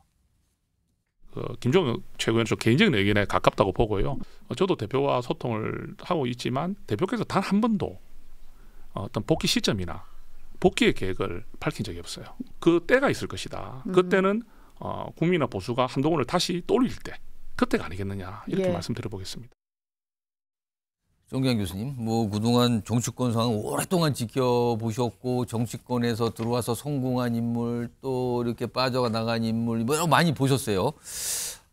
김종혁 최고위원 좀 개인적인 의견에 가깝다고 보고요. 저도 대표와 소통을 하고 있지만 대표께서 단 한 번도 어떤 복귀 시점이나 복귀의 계획을 밝힌 적이 없어요. 그 때가 있을 것이다. 그때는 국민이나 보수가 한동훈을 다시 떠올릴 때 그때가 아니겠느냐 이렇게 말씀드려보겠습니다. 정기환 교수님, 뭐 그동안 정치권 상황 오랫동안 지켜보셨고 정치권에서 들어와서 성공한 인물 또 이렇게 빠져나간 인물 뭐 많이 보셨어요.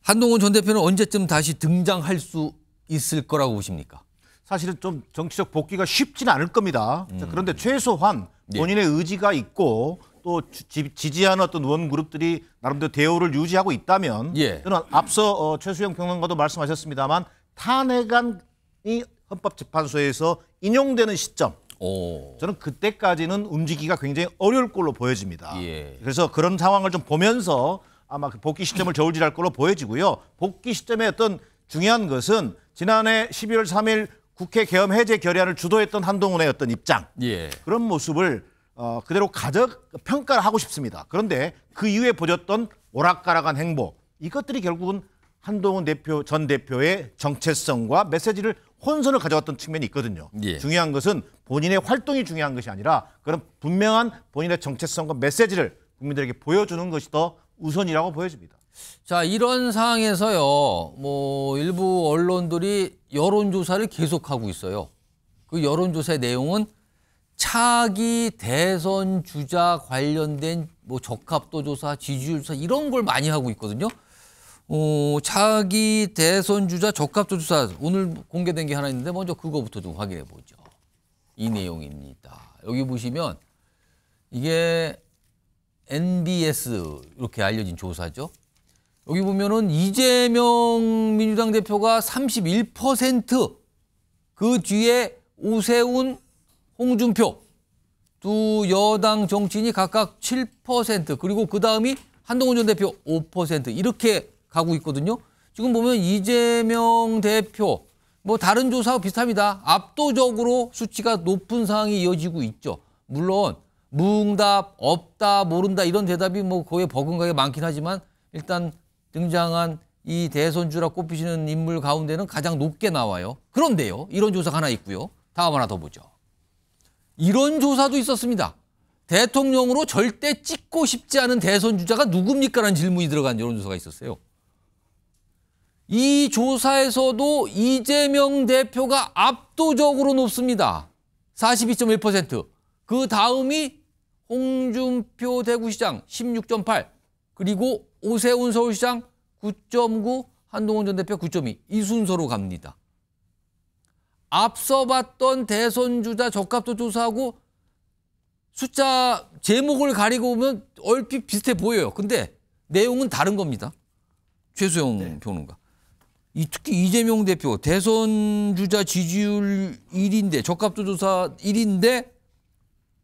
한동훈 전 대표는 언제쯤 다시 등장할 수 있을 거라고 보십니까? 사실은 좀 정치적 복귀가 쉽지는 않을 겁니다. 그런데 최소한 본인의 의지가 있고 또 지지하는 어떤 의원 그룹들이 나름대로 대우를 유지하고 있다면 저는 앞서 최수영 평론가도 말씀하셨습니다만 탄핵안이 헌법재판소에서 인용되는 시점 저는 그때까지는 움직이기가 굉장히 어려울 걸로 보여집니다. 그래서 그런 상황을 좀 보면서 아마 그 복귀 시점을 저울질할 걸로 보여지고요. 복귀 시점의 어떤 중요한 것은 지난해 12월 3일 국회 계엄 해제 결의안을 주도했던 한동훈의 어떤 입장 그런 모습을 그대로 평가를 하고 싶습니다. 그런데 그 이후에 보였던 오락가락한 행보 이것들이 결국은 한동훈 전 대표의 정체성과 메시지를 혼선을 가져왔던 측면이 있거든요. 중요한 것은 본인의 활동이 중요한 것이 아니라 그런 분명한 본인의 정체성과 메시지를 국민들에게 보여주는 것이 더 우선이라고 보여집니다. 자, 이런 상황에서요. 뭐 일부 언론들이 여론조사를 계속하고 있어요. 그 여론조사의 내용은 차기 대선 주자 관련된 뭐 적합도 조사, 지지율 조사 이런 걸 많이 하고 있거든요. 차기 대선 주자 적합도 조사 오늘 공개된 게 하나 있는데 먼저 그거부터 좀 확인해 보죠. 이 내용입니다. 여기 보시면 이게 NBS 이렇게 알려진 조사죠. 여기 보면은 이재명 민주당 대표가 31%, 그 뒤에 오세훈, 홍준표 두 여당 정치인이 각각 7%, 그리고 그 다음이 한동훈 전 대표 5% 이렇게 가고 있거든요. 지금 보면 이재명 대표 뭐 다른 조사와 비슷합니다. 압도적으로 수치가 높은 상황이 이어지고 있죠. 물론 무응답, 없다, 모른다 이런 대답이 뭐 거의 버금가게 많긴 하지만 일단 등장한 이 대선주라 꼽히시는 인물 가운데는 가장 높게 나와요. 그런데요, 이런 조사가 하나 있고요. 다음 하나 더 보죠. 이런 조사도 있었습니다. 대통령으로 절대 찍고 싶지 않은 대선주자가 누굽니까라는 질문이 들어간 이런 조사가 있었어요. 이 조사에서도 이재명 대표가 압도적으로 높습니다. 42.1%. 그 다음이 홍준표 대구시장 16.8, 그리고 오세훈 서울시장 9.9, 한동훈 전 대표 9.2. 이 순서로 갑니다. 앞서 봤던 대선주자 적합도 조사하고 숫자 제목을 가리고 보면 얼핏 비슷해 보여요. 근데 내용은 다른 겁니다. 최수영 평론가. 특히 이재명 대표 대선주자 지지율 1위인데 적합도 조사 1위인데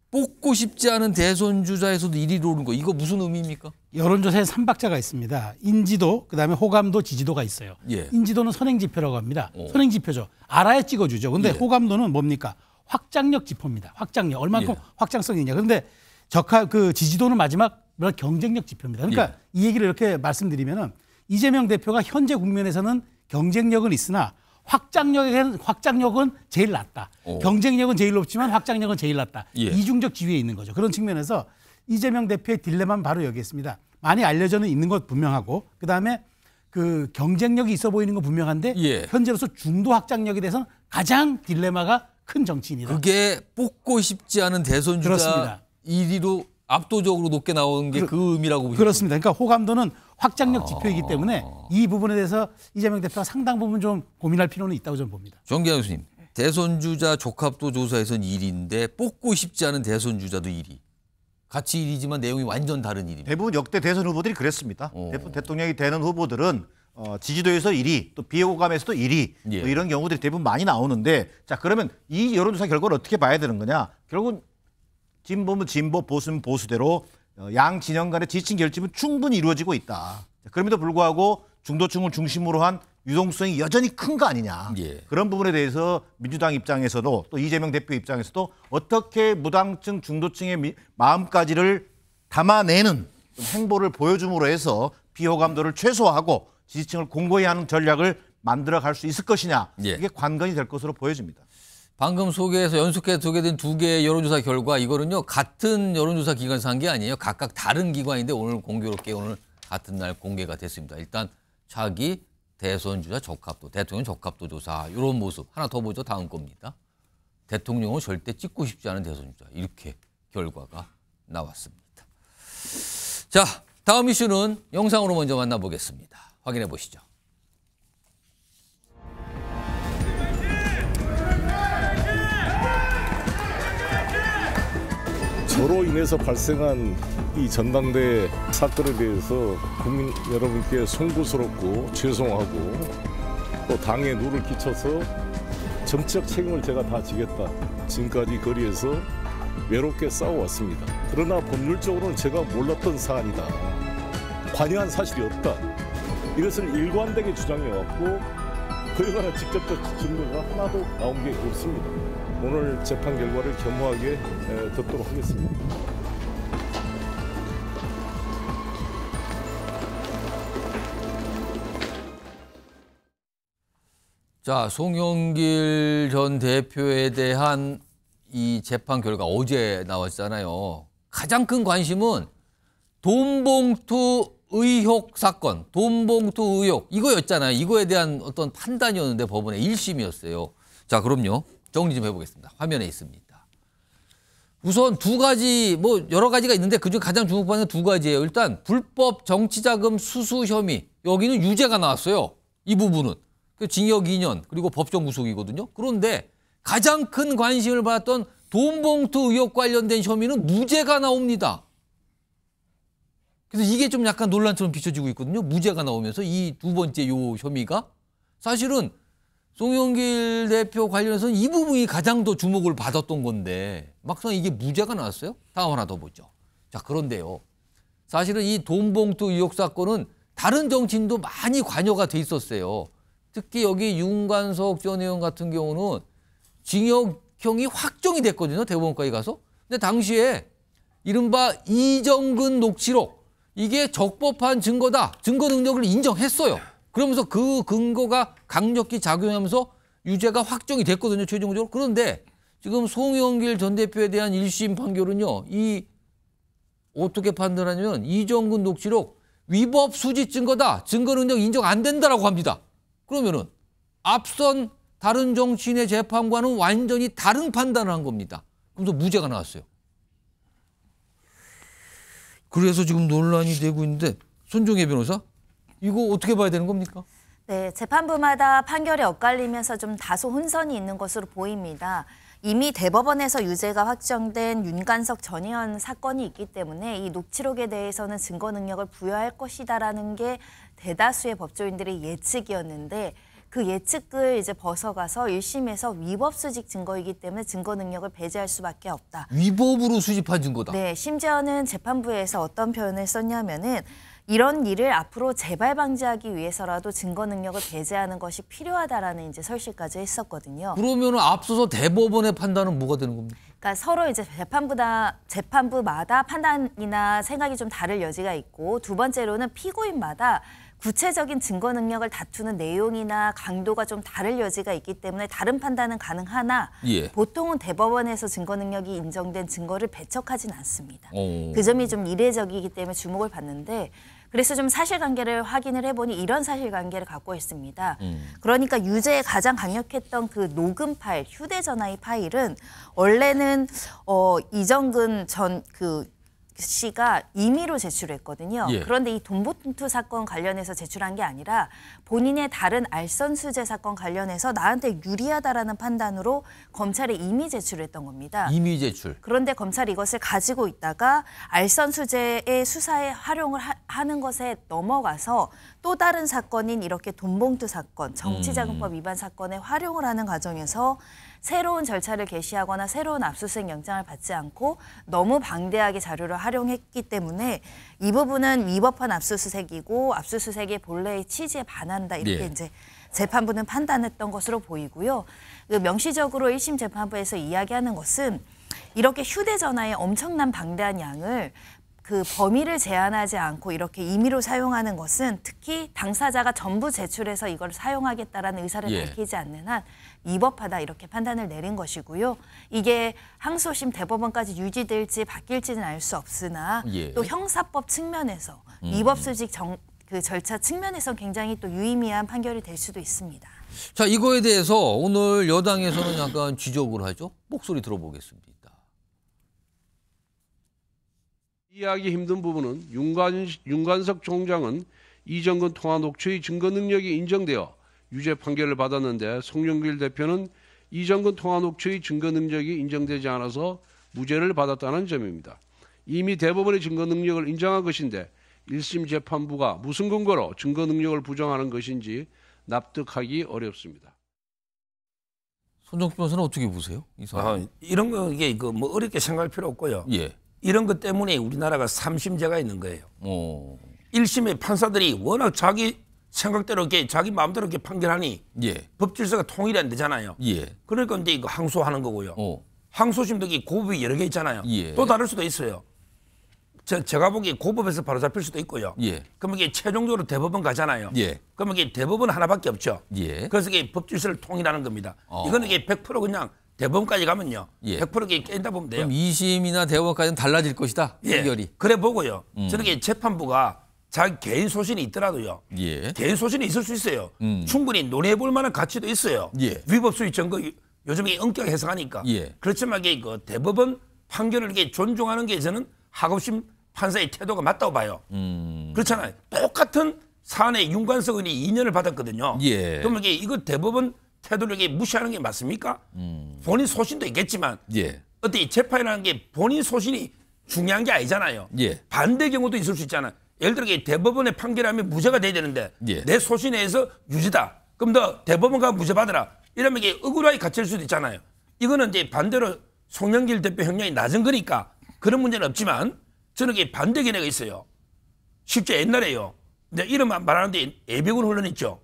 뽑고 싶지 않은 대선주자에서도 1위로 오른 거, 이거 무슨 의미입니까? 여론조사에 3박자가 있습니다. 인지도, 그다음에 호감도, 지지도가 있어요. 인지도는 선행지표라고 합니다. 선행지표죠. 알아야 찍어주죠. 근데 호감도는 뭡니까? 확장력 지표입니다. 확장력 얼마큼 확장성이 있냐. 그런데 그 지지도는 마지막 경쟁력 지표입니다. 그러니까 이 얘기를 이렇게 말씀드리면은 이재명 대표가 현재 국면에서는 경쟁력은 있으나 확장력은 제일 낮다. 경쟁력은 제일 높지만 확장력은 제일 낮다. 이중적 지위에 있는 거죠. 그런 측면에서 이재명 대표의 딜레마는 바로 여기 있습니다. 많이 알려져 있는 것 분명하고 그다음에 그 경쟁력이 있어 보이는 건 분명한데 현재로서 중도 확장력에 대해서는 가장 딜레마가 큰 정치인이다. 그게 뽑고 싶지 않은 대선 주자 그렇습니다. 1위로 압도적으로 높게 나오는 게 그 의미라고 보시죠. 그렇습니다. 그러니까 호감도는 확장력 지표이기 때문에 이 부분에 대해서 이재명 대표가 상당 부분 좀 고민할 필요는 있다고 저는 봅니다. 정기환 교수님, 대선 주자 적합도 조사에서는 1위인데 뽑고 싶지 않은 대선 주자도 1위. 같이 1위지만 내용이 완전 다른 1위입니다. 대부분 역대 대선 후보들이 그랬습니다. 대통령이 되는 후보들은 지지도에서 1위, 또 비호감에서도 1위, 또 이런 경우들이 대부분 많이 나오는데 자 그러면 이 여론조사 결과를 어떻게 봐야 되는 거냐? 결국은 진보면 진보, 보수면 보수대로 양 진영 간의 지지층 결집은 충분히 이루어지고 있다. 그럼에도 불구하고 중도층을 중심으로 한 유동성이 여전히 큰 거 아니냐. 그런 부분에 대해서 민주당 입장에서도 또 이재명 대표 입장에서도 어떻게 무당층, 중도층의 마음까지를 담아내는 행보를 보여줌으로 해서 비호감도를 최소화하고 지지층을 공고히 하는 전략을 만들어갈 수 있을 것이냐. 이게 관건이 될 것으로 보여집니다. 방금 연속해서 소개된 두 개의 여론조사 결과 이거는요. 같은 여론조사 기관에서 한 게 아니에요. 각각 다른 기관인데 오늘 공교롭게 오늘 같은 날 공개가 됐습니다. 일단 차기 대선 주자 적합도, 대통령 적합도 조사 이런 모습 하나 더 보죠. 다음 겁니다. 대통령을 절대 찍고 싶지 않은 대선 주자 이렇게 결과가 나왔습니다. 자, 다음 이슈는 영상으로 먼저 만나보겠습니다. 확인해 보시죠. 저로 인해서 발생한 이 전당대회 사건에 대해서 국민 여러분께 송구스럽고 죄송하고 또 당에 누를 끼쳐서 정치적 책임을 제가 다 지겠다. 지금까지 거리에서 외롭게 싸워왔습니다. 그러나 법률적으로는 제가 몰랐던 사안이다. 관여한 사실이 없다. 이것을 일관되게 주장해왔고 그에 관한 직접적 증거가 하나도 나온 게 없습니다. 오늘 재판 결과를 겸허하게 듣도록 하겠습니다. 자, 송영길 전 대표에 대한 이 재판 결과 어제 나왔잖아요. 가장 큰 관심은 돈봉투 의혹 사건, 돈봉투 의혹 이거였잖아요. 이거에 대한 어떤 판단이었는데 법원의 1심이었어요. 자, 그럼요. 정리 좀 해보겠습니다. 화면에 있습니다. 우선 두 가지, 여러 가지가 있는데 그중 가장 주목받는 두 가지예요. 일단 불법 정치자금 수수 혐의. 여기는 유죄가 나왔어요. 이 부분은. 징역 2년 그리고 법정 구속이거든요. 그런데 가장 큰 관심을 받았던 돈봉투 의혹 관련된 혐의는 무죄가 나옵니다. 그래서 이게 좀 약간 논란처럼 비춰지고 있거든요. 무죄가 나오면서 이 두 번째 요 혐의가 사실은 송영길 대표 관련해서는 이 부분이 가장 더 주목을 받았던 건데 막상 이게 무죄가 나왔어요. 다음 하나 더 보죠. 자, 그런데요. 사실은 이 돈봉투 의혹 사건은 다른 정치인도 많이 관여가 돼 있었어요. 특히 여기 윤관석 전 의원 같은 경우는 징역형이 확정이 됐거든요. 대법원까지 가서. 근데 당시에 이른바 이정근 녹취록 이게 적법한 증거다. 증거 능력을 인정했어요. 그러면서 그 근거가 강력히 작용하면서 유죄가 확정이 됐거든요. 최종적으로. 그런데 지금 송영길 전 대표에 대한 1심 판결은요. 이 어떻게 판단하냐면 이정근 녹취록 위법 수집 증거다. 증거 능력 인정 안 된다라고 합니다. 그러면은 앞선 다른 정치인의 재판과는 완전히 다른 판단을 한 겁니다. 그래서 무죄가 나왔어요. 그래서 지금 논란이 되고 있는데 손종혜 변호사 이거 어떻게 봐야 되는 겁니까? 네, 재판부마다 판결이 엇갈리면서 좀 다소 혼선이 있는 것으로 보입니다. 이미 대법원에서 유죄가 확정된 윤관석 전 의원 사건이 있기 때문에 이 녹취록에 대해서는 증거 능력을 부여할 것이다라는 게 대다수의 법조인들의 예측이었는데 그 예측을 이제 벗어가서 1심에서 위법 수집 증거이기 때문에 증거 능력을 배제할 수밖에 없다. 위법으로 수집한 증거다. 네, 심지어는 재판부에서 어떤 표현을 썼냐면은 이런 일을 앞으로 재발 방지하기 위해서라도 증거 능력을 배제하는 것이 필요하다라는 이제 설시까지 했었거든요. 그러면 앞서서 대법원의 판단은 뭐가 되는 겁니까? 그러니까 서로 이제 재판부마다 판단이나 생각이 좀 다를 여지가 있고, 두 번째로는 피고인마다 구체적인 증거 능력을 다투는 내용이나 강도가 좀 다를 여지가 있기 때문에 다른 판단은 가능하나 예. 보통은 대법원에서 증거 능력이 인정된 증거를 배척하진 않습니다. 오. 그 점이 좀 이례적이기 때문에 주목을 받는데, 그래서 좀 사실관계를 확인을 해보니 이런 사실관계를 갖고 있습니다. 그러니까 유죄에 가장 강력했던 그 녹음 파일, 휴대전화의 파일은 원래는 이정근 전 씨가 임의로 제출했거든요. 예. 그런데 이 돈봉투 사건 관련해서 제출한 게 아니라 본인의 다른 알선수재 사건 관련해서 나한테 유리하다라는 판단으로 검찰에 임의 제출했던 겁니다. 임의 제출. 그런데 검찰이 이것을 가지고 있다가 알선수재의 수사에 활용을 하는 것에 넘어가서 또 다른 사건인 이렇게 돈봉투 사건, 정치자금법 위반 사건에 활용을 하는 과정에서 새로운 절차를 개시하거나 새로운 압수수색 영장을 받지 않고 너무 방대하게 자료를 활용했기 때문에 이 부분은 위법한 압수수색이고 압수수색의 본래의 취지에 반한다, 이렇게 이제 재판부는 판단했던 것으로 보이고요. 명시적으로 1심 재판부에서 이야기하는 것은 이렇게 휴대전화의 엄청난 방대한 양을 그 범위를 제한하지 않고 이렇게 임의로 사용하는 것은 특히 당사자가 전부 제출해서 이걸 사용하겠다라는 의사를 밝히지 않는 한 위법하다, 이렇게 판단을 내린 것이고요. 이게 항소심 대법원까지 유지될지 바뀔지는 알 수 없으나 또 형사법 측면에서 위법수직 그 절차 측면에서 굉장히 또 유의미한 판결이 될 수도 있습니다. 자, 이거에 대해서 오늘 여당에서는 약간 지적을 하죠. 목소리 들어보겠습니다. 이해하기 힘든 부분은 윤관석 총장은 이정근 통화 녹취의 증거 능력이 인정되어 유죄 판결을 받았는데 송영길 대표는 이정근 통화 녹취의 증거 능력이 인정되지 않아서 무죄를 받았다는 점입니다. 이미 대법원의 증거 능력을 인정한 것인데 1심 재판부가 무슨 근거로 증거 능력을 부정하는 것인지 납득하기 어렵습니다. 손정식 변호사는 어떻게 보세요? 이런 거 이게 뭐 어렵게 생각할 필요 없고요. 이런 것 때문에 우리나라가 3심제가 있는 거예요. 1심의 판사들이 워낙 자기 생각대로 이렇게 자기 마음대로 이렇게 판결하니 법 질서가 통일이 안 되잖아요. 그러니까 이제 이거 항소하는 거고요. 항소심도 고법이 여러 개 있잖아요. 또 다를 수도 있어요. 제가 보기에 고법에서 바로 잡힐 수도 있고요. 그럼 이게 최종적으로 대법원 가잖아요. 그럼 이게 대법원 하나밖에 없죠. 그래서 이게 법 질서를 통일하는 겁니다. 이거는 이게 100% 그냥 대법원까지 가면요. 100% 깬다 보면 돼요. 그럼 2심이나 대법원까지는 달라질 것이다. 판결이. 그래 보고요. 저는 이게 재판부가 자기 개인 소신이 있더라도요. 개인 소신이 있을 수 있어요. 충분히 논의해볼 만한 가치도 있어요. 위법수의 증거 요즘에 엄격하게 해석하니까. 그렇지만 이게 대법원 판결을 이게 존중하는 게 저는 하급심 판사의 태도가 맞다고 봐요. 그렇잖아요. 똑같은 사안에 윤관석 의원이 2년을 받았거든요. 그러면 이거 대법원 태도를 이게 무시하는 게 맞습니까? 본인 소신도 있겠지만 어떻게 재판이라는 게 본인 소신이 중요한 게 아니잖아요. 반대 경우도 있을 수 있잖아요. 예를 들어 대법원의 판결하면 무죄가 돼야 되는데 내 소신에 의해서 유죄다. 그럼 너 대법원 가서 무죄 받으라. 이러면 이게 억울하게 갇힐 수도 있잖아요. 이거는 이제 반대로 송영길 대표 형량이 낮은 거니까 그런 문제는 없지만 저는 이게 반대 견해가 있어요. 실제 옛날에요. 내가 이름 말하는데 예비군 훈련 있죠.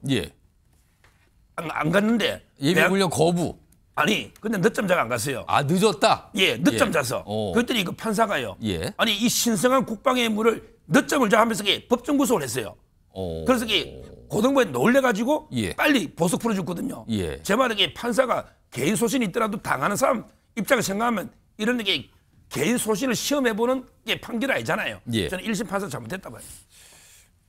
안 갔는데. 예비군련 거부. 아니, 근데 늦잠 자고 안 갔어요. 늦었다? 늦잠 자서. 그랬더니 판사가요. 아니, 이 신성한 국방의 의무를 늦잠을 자 하면서 법정 구속을 했어요. 그래서 고등부에 놀래가지고 빨리 보석 풀어줬거든요. 제 말은 판사가 개인 소신이 있더라도 당하는 사람 입장을 생각하면 이런 게 개인 소신을 시험해보는 게 판결이 아니잖아요. 저는 1심 판사 잘못했다 봐요.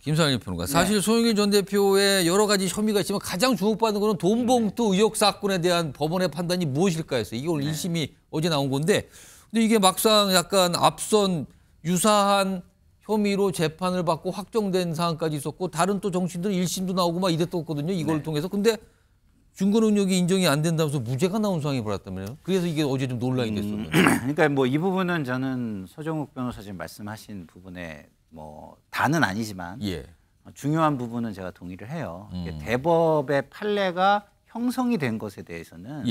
김상일 평론가. 사실 송영길 전 대표의 여러 가지 혐의가 있지만 가장 주목받는 것은 돈봉투 의혹 사건에 대한 법원의 판단이 무엇일까 했어요. 이게 오늘 1심이 어제 나온 건데, 근데 이게 막상 약간 앞선 유사한 혐의로 재판을 받고 확정된 사안까지 있었고 다른 또 정치인들은 1심도 나오고 막 이랬었거든요. 이걸 통해서. 근데 증거 능력이 인정이 안 된다면서 무죄가 나온 상황이 벌었다면요. 그래서 이게 어제 좀 논란이 됐었는데. 그러니까 뭐 이 부분은 저는 서정욱 변호사 지금 말씀하신 부분에 뭐 다는 아니지만 중요한 부분은 제가 동의를 해요. 대법의 판례가 형성이 된 것에 대해서는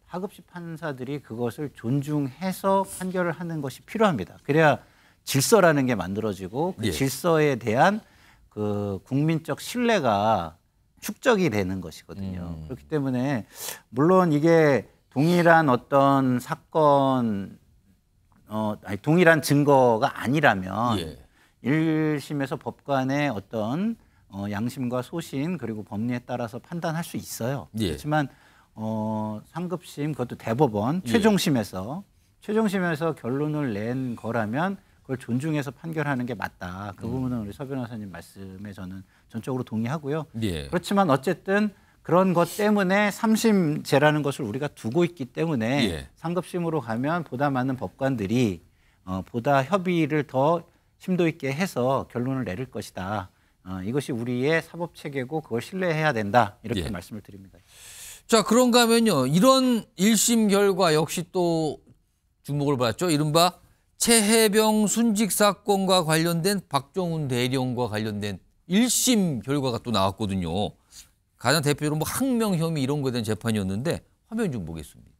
하급심 판사들이 그것을 존중해서 판결을 하는 것이 필요합니다. 그래야 질서라는 게 만들어지고 그 질서에 대한 그 국민적 신뢰가 축적이 되는 것이거든요. 그렇기 때문에 물론 이게 동일한 어떤 사건, 동일한 증거가 아니라면 1심에서 법관의 어떤 양심과 소신 그리고 법리에 따라서 판단할 수 있어요. 그렇지만 상급심 그것도 대법원 최종심에서 결론을 낸 거라면 그걸 존중해서 판결하는 게 맞다. 그 부분은 우리 서 변호사님 말씀에 저는 전적으로 동의하고요. 그렇지만 어쨌든 그런 것 때문에 3심제라는 것을 우리가 두고 있기 때문에 상급심으로 가면 보다 많은 법관들이 보다 협의를 더 심도 있게 해서 결론을 내릴 것이다. 이것이 우리의 사법 체계고 그걸 신뢰해야 된다. 이렇게 말씀을 드립니다. 자, 그런가 하면요. 이런 1심 결과 역시 또 주목을 받았죠. 이른바 최혜병 순직 사건과 관련된 박정훈 대령과 관련된 1심 결과가 또 나왔거든요. 가장 대표적으로 뭐 항명 혐의 이런 거에 대한 재판이었는데 화면 좀 보겠습니다.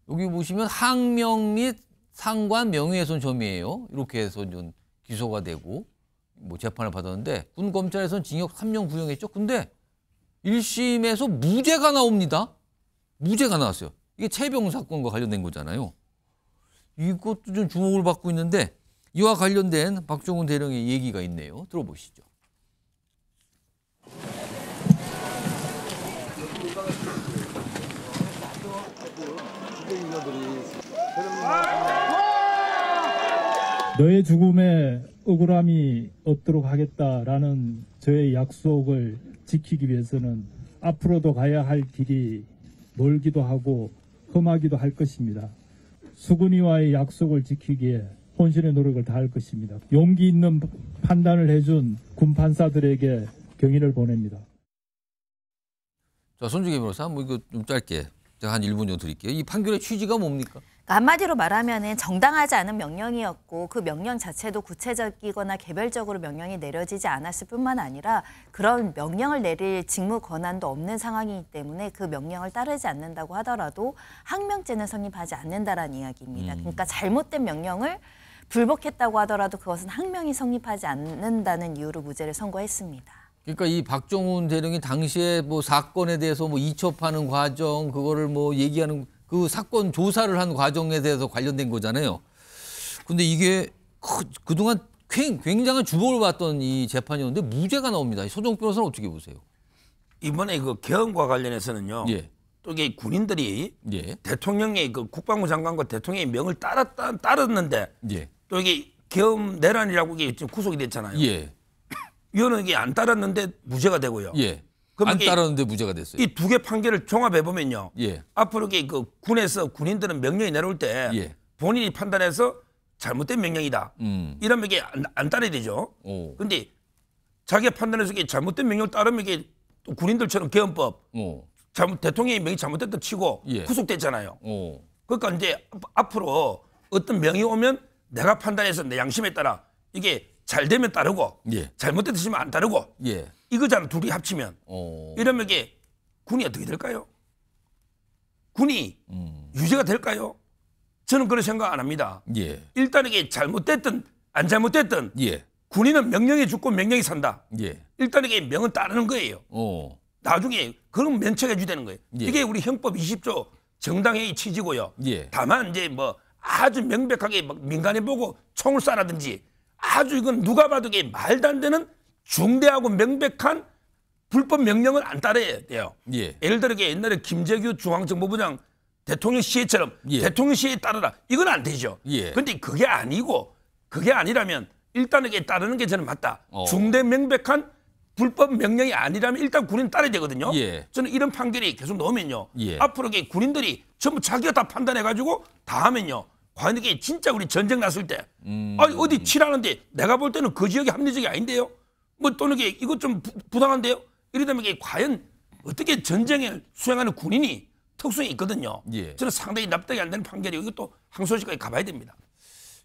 여기 보시면 항명 및 상관 명예훼손 혐의예요. 이렇게 해서 좀 기소가 되고 뭐 재판을 받았는데 군 검찰에서는 징역 3년 구형했죠. 근데 1심에서 무죄가 나옵니다. 무죄가 나왔어요. 이게 최혜병 사건과 관련된 거잖아요. 이것도 좀 주목을 받고 있는데 이와 관련된 박정훈 대령의 얘기가 있네요. 들어보시죠. 너의 죽음에 억울함이 없도록 하겠다라는 저의 약속을 지키기 위해서는 앞으로도 가야 할 길이 멀기도 하고 험하기도 할 것입니다. 수근이와의 약속을 지키기에 혼신의 노력을 다할 것입니다. 용기 있는 판단을 해준 군 판사들에게 경의를 보냅니다. 자, 손중기 변호사, 뭐 이거 좀 짧게 제가 한 1분 정도 드릴게요. 이 판결의 취지가 뭡니까? 한마디로 말하면은 정당하지 않은 명령이었고 그 명령 자체도 구체적이거나 개별적으로 명령이 내려지지 않았을 뿐만 아니라 그런 명령을 내릴 직무 권한도 없는 상황이기 때문에 그 명령을 따르지 않는다고 하더라도 항명죄는 성립하지 않는다라는 이야기입니다. 그러니까 잘못된 명령을 불복했다고 하더라도 그것은 항명이 성립하지 않는다는 이유로 무죄를 선고했습니다. 그러니까 이 박정훈 대령이 당시에 뭐 사건에 대해서 뭐 이첩하는 과정 그거를 뭐 얘기하는 그 사건 조사를 한 과정에 대해서 관련된 거잖아요. 근데 이게 그동안 굉장한 주목을 받던 이 재판이었는데 무죄가 나옵니다. 소정욱 변호사는 어떻게 보세요? 이번에 그 계엄과 관련해서는요. 또 이게 군인들이 대통령의 그 국방부 장관과 대통령의 명을 따랐는데 또 이게 계엄 내란이라고 이게 지금 구속이 됐잖아요. 이거는 이게 안 따랐는데 무죄가 되고요. 안 따랐는데 무죄가 됐어요. 이 두 개 판결을 종합해 보면요. 앞으로 그 군에서 군인들은 명령이 내려올 때 본인이 판단해서 잘못된 명령이다. 이러면 이게 안 따라야 되죠. 그런데 자기가 판단해서 이게 잘못된 명령을 따르면 이게 또 군인들처럼 계엄법 대통령의 명이 잘못됐다 치고 구속됐잖아요. 그러니까 이제 앞으로 어떤 명이 오면 내가 판단해서 내 양심에 따라 이게 잘 되면 따르고 잘못됐으면 안 따르고 이거잖아. 둘이 합치면. 이러면 이게 군이 어떻게 될까요? 군이 유죄가 될까요? 저는 그런 생각 안 합니다. 일단 이게 잘못됐든 안 잘못됐든 군인은 명령에 죽고 명령에 산다. 일단 이게 명은 따르는 거예요. 나중에 그런 면책해 줘야 되는 거예요. 이게 우리 형법 20조 정당의 취지고요. 다만 이제 뭐 아주 명백하게 민간인 보고 총을 쏴라든지 아주 이건 누가 봐도 이게 말도 안 되는 중대하고 명백한 불법 명령을 안 따라야 돼요. 예를 들어 옛날에 김재규 중앙정보부장 대통령 시해처럼 대통령 시해에 따르라. 이건 안 되죠. 그런데 그게 아니고 그게 아니라면 일단 이게 따르는 게 저는 맞다. 중대 명백한 불법 명령이 아니라면 일단 군인 따라야 되거든요. 저는 이런 판결이 계속 나오면요. 앞으로 이게 군인들이 전부 자기가 다 판단해가지고 다 하면요. 과연 이게 진짜 우리 전쟁 났을 때 아니 어디 치라는데 내가 볼 때는 그 지역이 합리적이 아닌데요. 뭐 또는 이게 이거 좀 부당한데요. 이러다면 이게 과연 어떻게 전쟁을 수행하는 군인이 특성이 있거든요. 저는 상당히 납득이 안 되는 판결이고 이것도 항소심까지 가봐야 됩니다.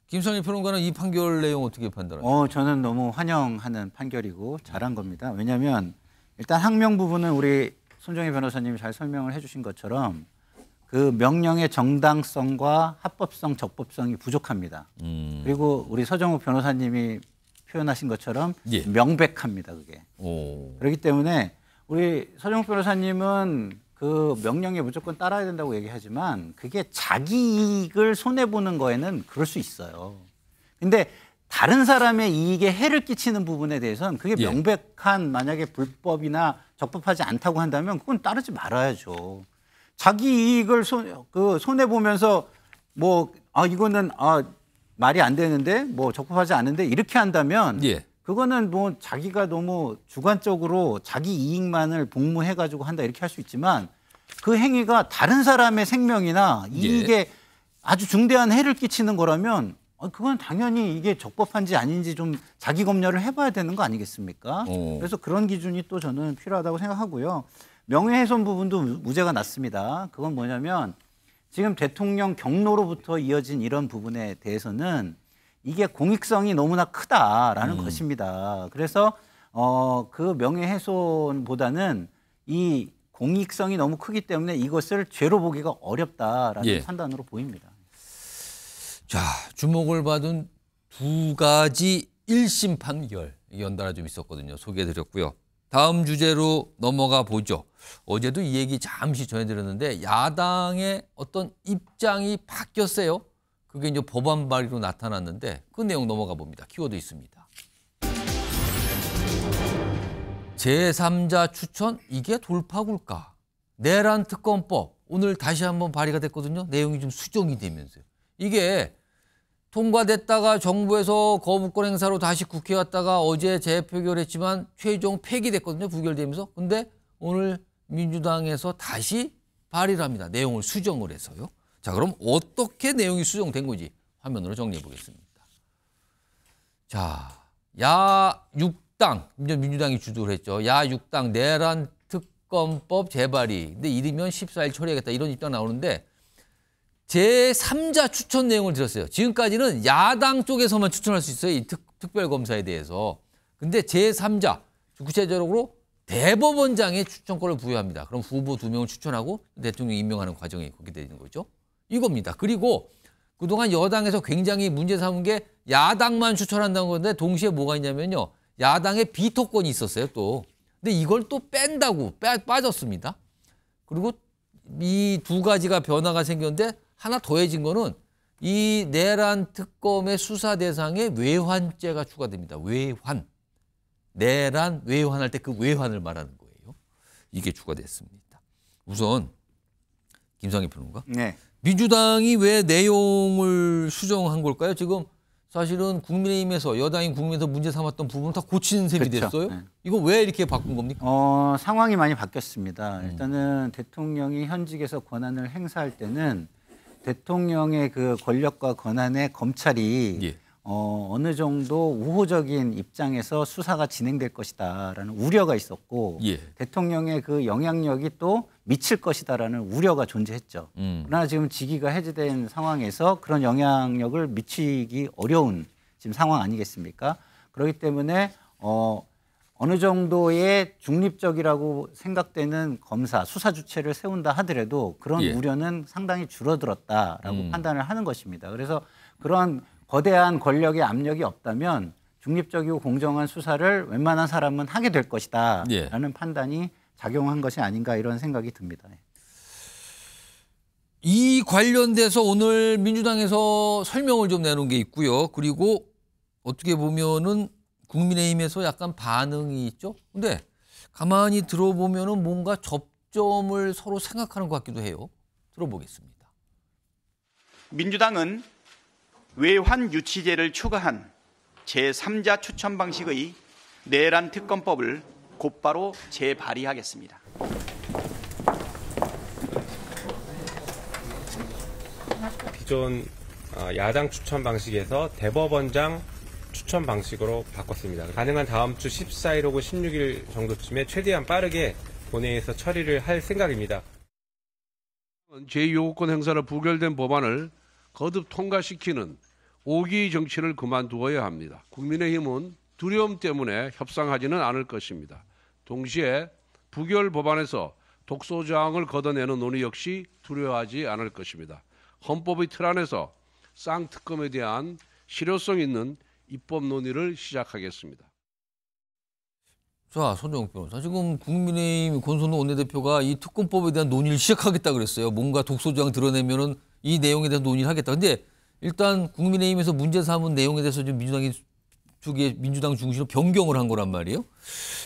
김성일 평론가는 이 판결 내용 어떻게 판단하세요? 저는 너무 환영하는 판결이고 잘한 겁니다. 왜냐하면 일단 항명 부분은 우리 손정희 변호사님이 잘 설명을 해주신 것처럼 그 명령의 정당성과 합법성, 적법성이 부족합니다. 그리고 우리 서정욱 변호사님이 표현하신 것처럼 예. 명백합니다. 그게. 그렇기 때문에 우리 서정욱 변호사님은 그 명령에 무조건 따라야 된다고 얘기하지만 그게 자기 이익을 손해보는 거에는 그럴 수 있어요. 근데 다른 사람의 이익에 해를 끼치는 부분에 대해서는 그게 예. 명백한 만약에 불법이나 적법하지 않다고 한다면 그건 따르지 말아야죠. 자기 이익을 손해보면서 뭐, 이거는 말이 안 되는데 뭐 적법하지 않은데 이렇게 한다면 예. 그거는 뭐 자기가 너무 주관적으로 자기 이익만을 복무해가지고 한다 이렇게 할 수 있지만 그 행위가 다른 사람의 생명이나 이익에 예. 아주 중대한 해를 끼치는 거라면 그건 당연히 이게 적법한지 아닌지 좀 자기 검열을 해봐야 되는 거 아니겠습니까? 그래서 그런 기준이 또 저는 필요하다고 생각하고요. 명예훼손 부분도 무죄가 났습니다. 그건 뭐냐면 지금 대통령 경로로부터 이어진 이런 부분에 대해서는 이게 공익성이 너무나 크다라는 것입니다. 그래서 그 명예훼손보다는 이 공익성이 너무 크기 때문에 이것을 죄로 보기가 어렵다라는 예. 판단으로 보입니다. 자, 주목을 받은 두 가지 1심 판결 연달아 좀 있었거든요. 소개해드렸고요. 다음 주제로 넘어가 보죠. 어제도 이 얘기 잠시 전해드렸는데 야당의 어떤 입장이 바뀌었어요. 그게 이제 법안 발의로 나타났는데 그 내용 넘어가 봅니다. 키워드 있습니다. 제3자 추천 이게 돌파굴까? 내란 특검법 오늘 다시 한번 발의가 됐거든요. 내용이 좀 수정이 되면서요. 이게 통과됐다가 정부에서 거부권 행사로 다시 국회에 왔다가 어제 재표결했지만 최종 폐기됐거든요. 부결되면서. 근데 오늘 민주당에서 다시 발의를 합니다. 내용을 수정을 해서요. 자, 그럼 어떻게 내용이 수정된 건지 화면으로 정리해 보겠습니다. 자, 야6당, 민주당이 주도를 했죠. 야6당 내란 특검법 재발의. 근데 이르면 14일 처리하겠다 이런 입장 나오는데 제3자 추천 내용을 들었어요. 지금까지는 야당 쪽에서만 추천할 수 있어요. 이 특별검사에 대해서. 근데 제3자, 구체적으로 대법원장의 추천권을 부여합니다. 그럼 후보 2명을 추천하고 대통령 임명하는 과정이 그렇게 되는 거죠. 이겁니다. 그리고 그동안 여당에서 굉장히 문제 삼은 게 야당만 추천한다는 건데 동시에 뭐가 있냐면요. 야당의 비토권이 있었어요, 또. 근데 이걸 또 뺀다고 빠졌습니다. 그리고 이 두 가지가 변화가 생겼는데 하나 더해진 거는 이 내란 특검의 수사 대상에 외환죄가 추가됩니다. 외환. 내란 외환할 때 그 외환을 말하는 거예요. 이게 추가됐습니다. 우선 김상희 평론가. 네. 민주당이 왜 내용을 수정한 걸까요? 지금 사실은 국민의힘에서 여당인 국민에서 문제 삼았던 부분을 다 고치는 셈이 그렇죠. 됐어요. 네. 이거 왜 이렇게 바꾼 겁니까? 상황이 많이 바뀌었습니다. 일단은 대통령이 현직에서 권한을 행사할 때는 대통령의 그 권력과 권한에 검찰이 예. 어느 정도 우호적인 입장에서 수사가 진행될 것이다라는 우려가 있었고 예. 대통령의 그 영향력이 또 미칠 것이다라는 우려가 존재했죠. 그러나 지금 직위가 해제된 상황에서 그런 영향력을 미치기 어려운 지금 상황 아니겠습니까? 그렇기 때문에 어느 정도의 중립적이라고 생각되는 검사, 수사 주체를 세운다 하더라도 그런 예. 우려는 상당히 줄어들었다라고 판단을 하는 것입니다. 그래서 그런 거대한 권력의 압력이 없다면 중립적이고 공정한 수사를 웬만한 사람은 하게 될 것이다 라는 판단이 작용한 것이 아닌가 이런 생각이 듭니다. 이 관련돼서 오늘 민주당에서 설명을 좀 내놓은 게 있고요. 그리고 어떻게 보면은 국민의힘에서 약간 반응이 있죠. 근데 가만히 들어보면은 뭔가 접점을 서로 생각하는 것 같기도 해요. 들어보겠습니다. 민주당은 외환 유치제를 추가한 제3자 추천 방식의 내란 특검법을 곧바로 재발의하겠습니다. 기존 야당 추천 방식에서 대법원장 추천 방식으로 바꿨습니다. 가능한 다음 주 14일 혹은 16일 정도쯤에 최대한 빠르게 본회의에서 처리를 할 생각입니다. 제2호권 행사로 부결된 법안을 거듭 통과시키는 오기 정치를 그만두어야 합니다. 국민의힘은 두려움 때문에 협상하지는 않을 것입니다. 동시에 부결 법안에서 독소저항을 걷어내는 논의 역시 두려워하지 않을 것입니다. 헌법의 틀 안에서 쌍특검에 대한 실효성 있는 입법 논의를 시작하겠습니다. 자, 손정욱 변호사. 지금 국민의힘 권선우 원내대표가 이 특검법에 대한 논의를 시작하겠다 그랬어요. 뭔가 독소조항 드러내면은 이 내용에 대해서 논의를 하겠다. 근데 일단 국민의힘에서 문제 삼은 내용에 대해서 좀 민주당 중심으로 변경을 한 거란 말이에요.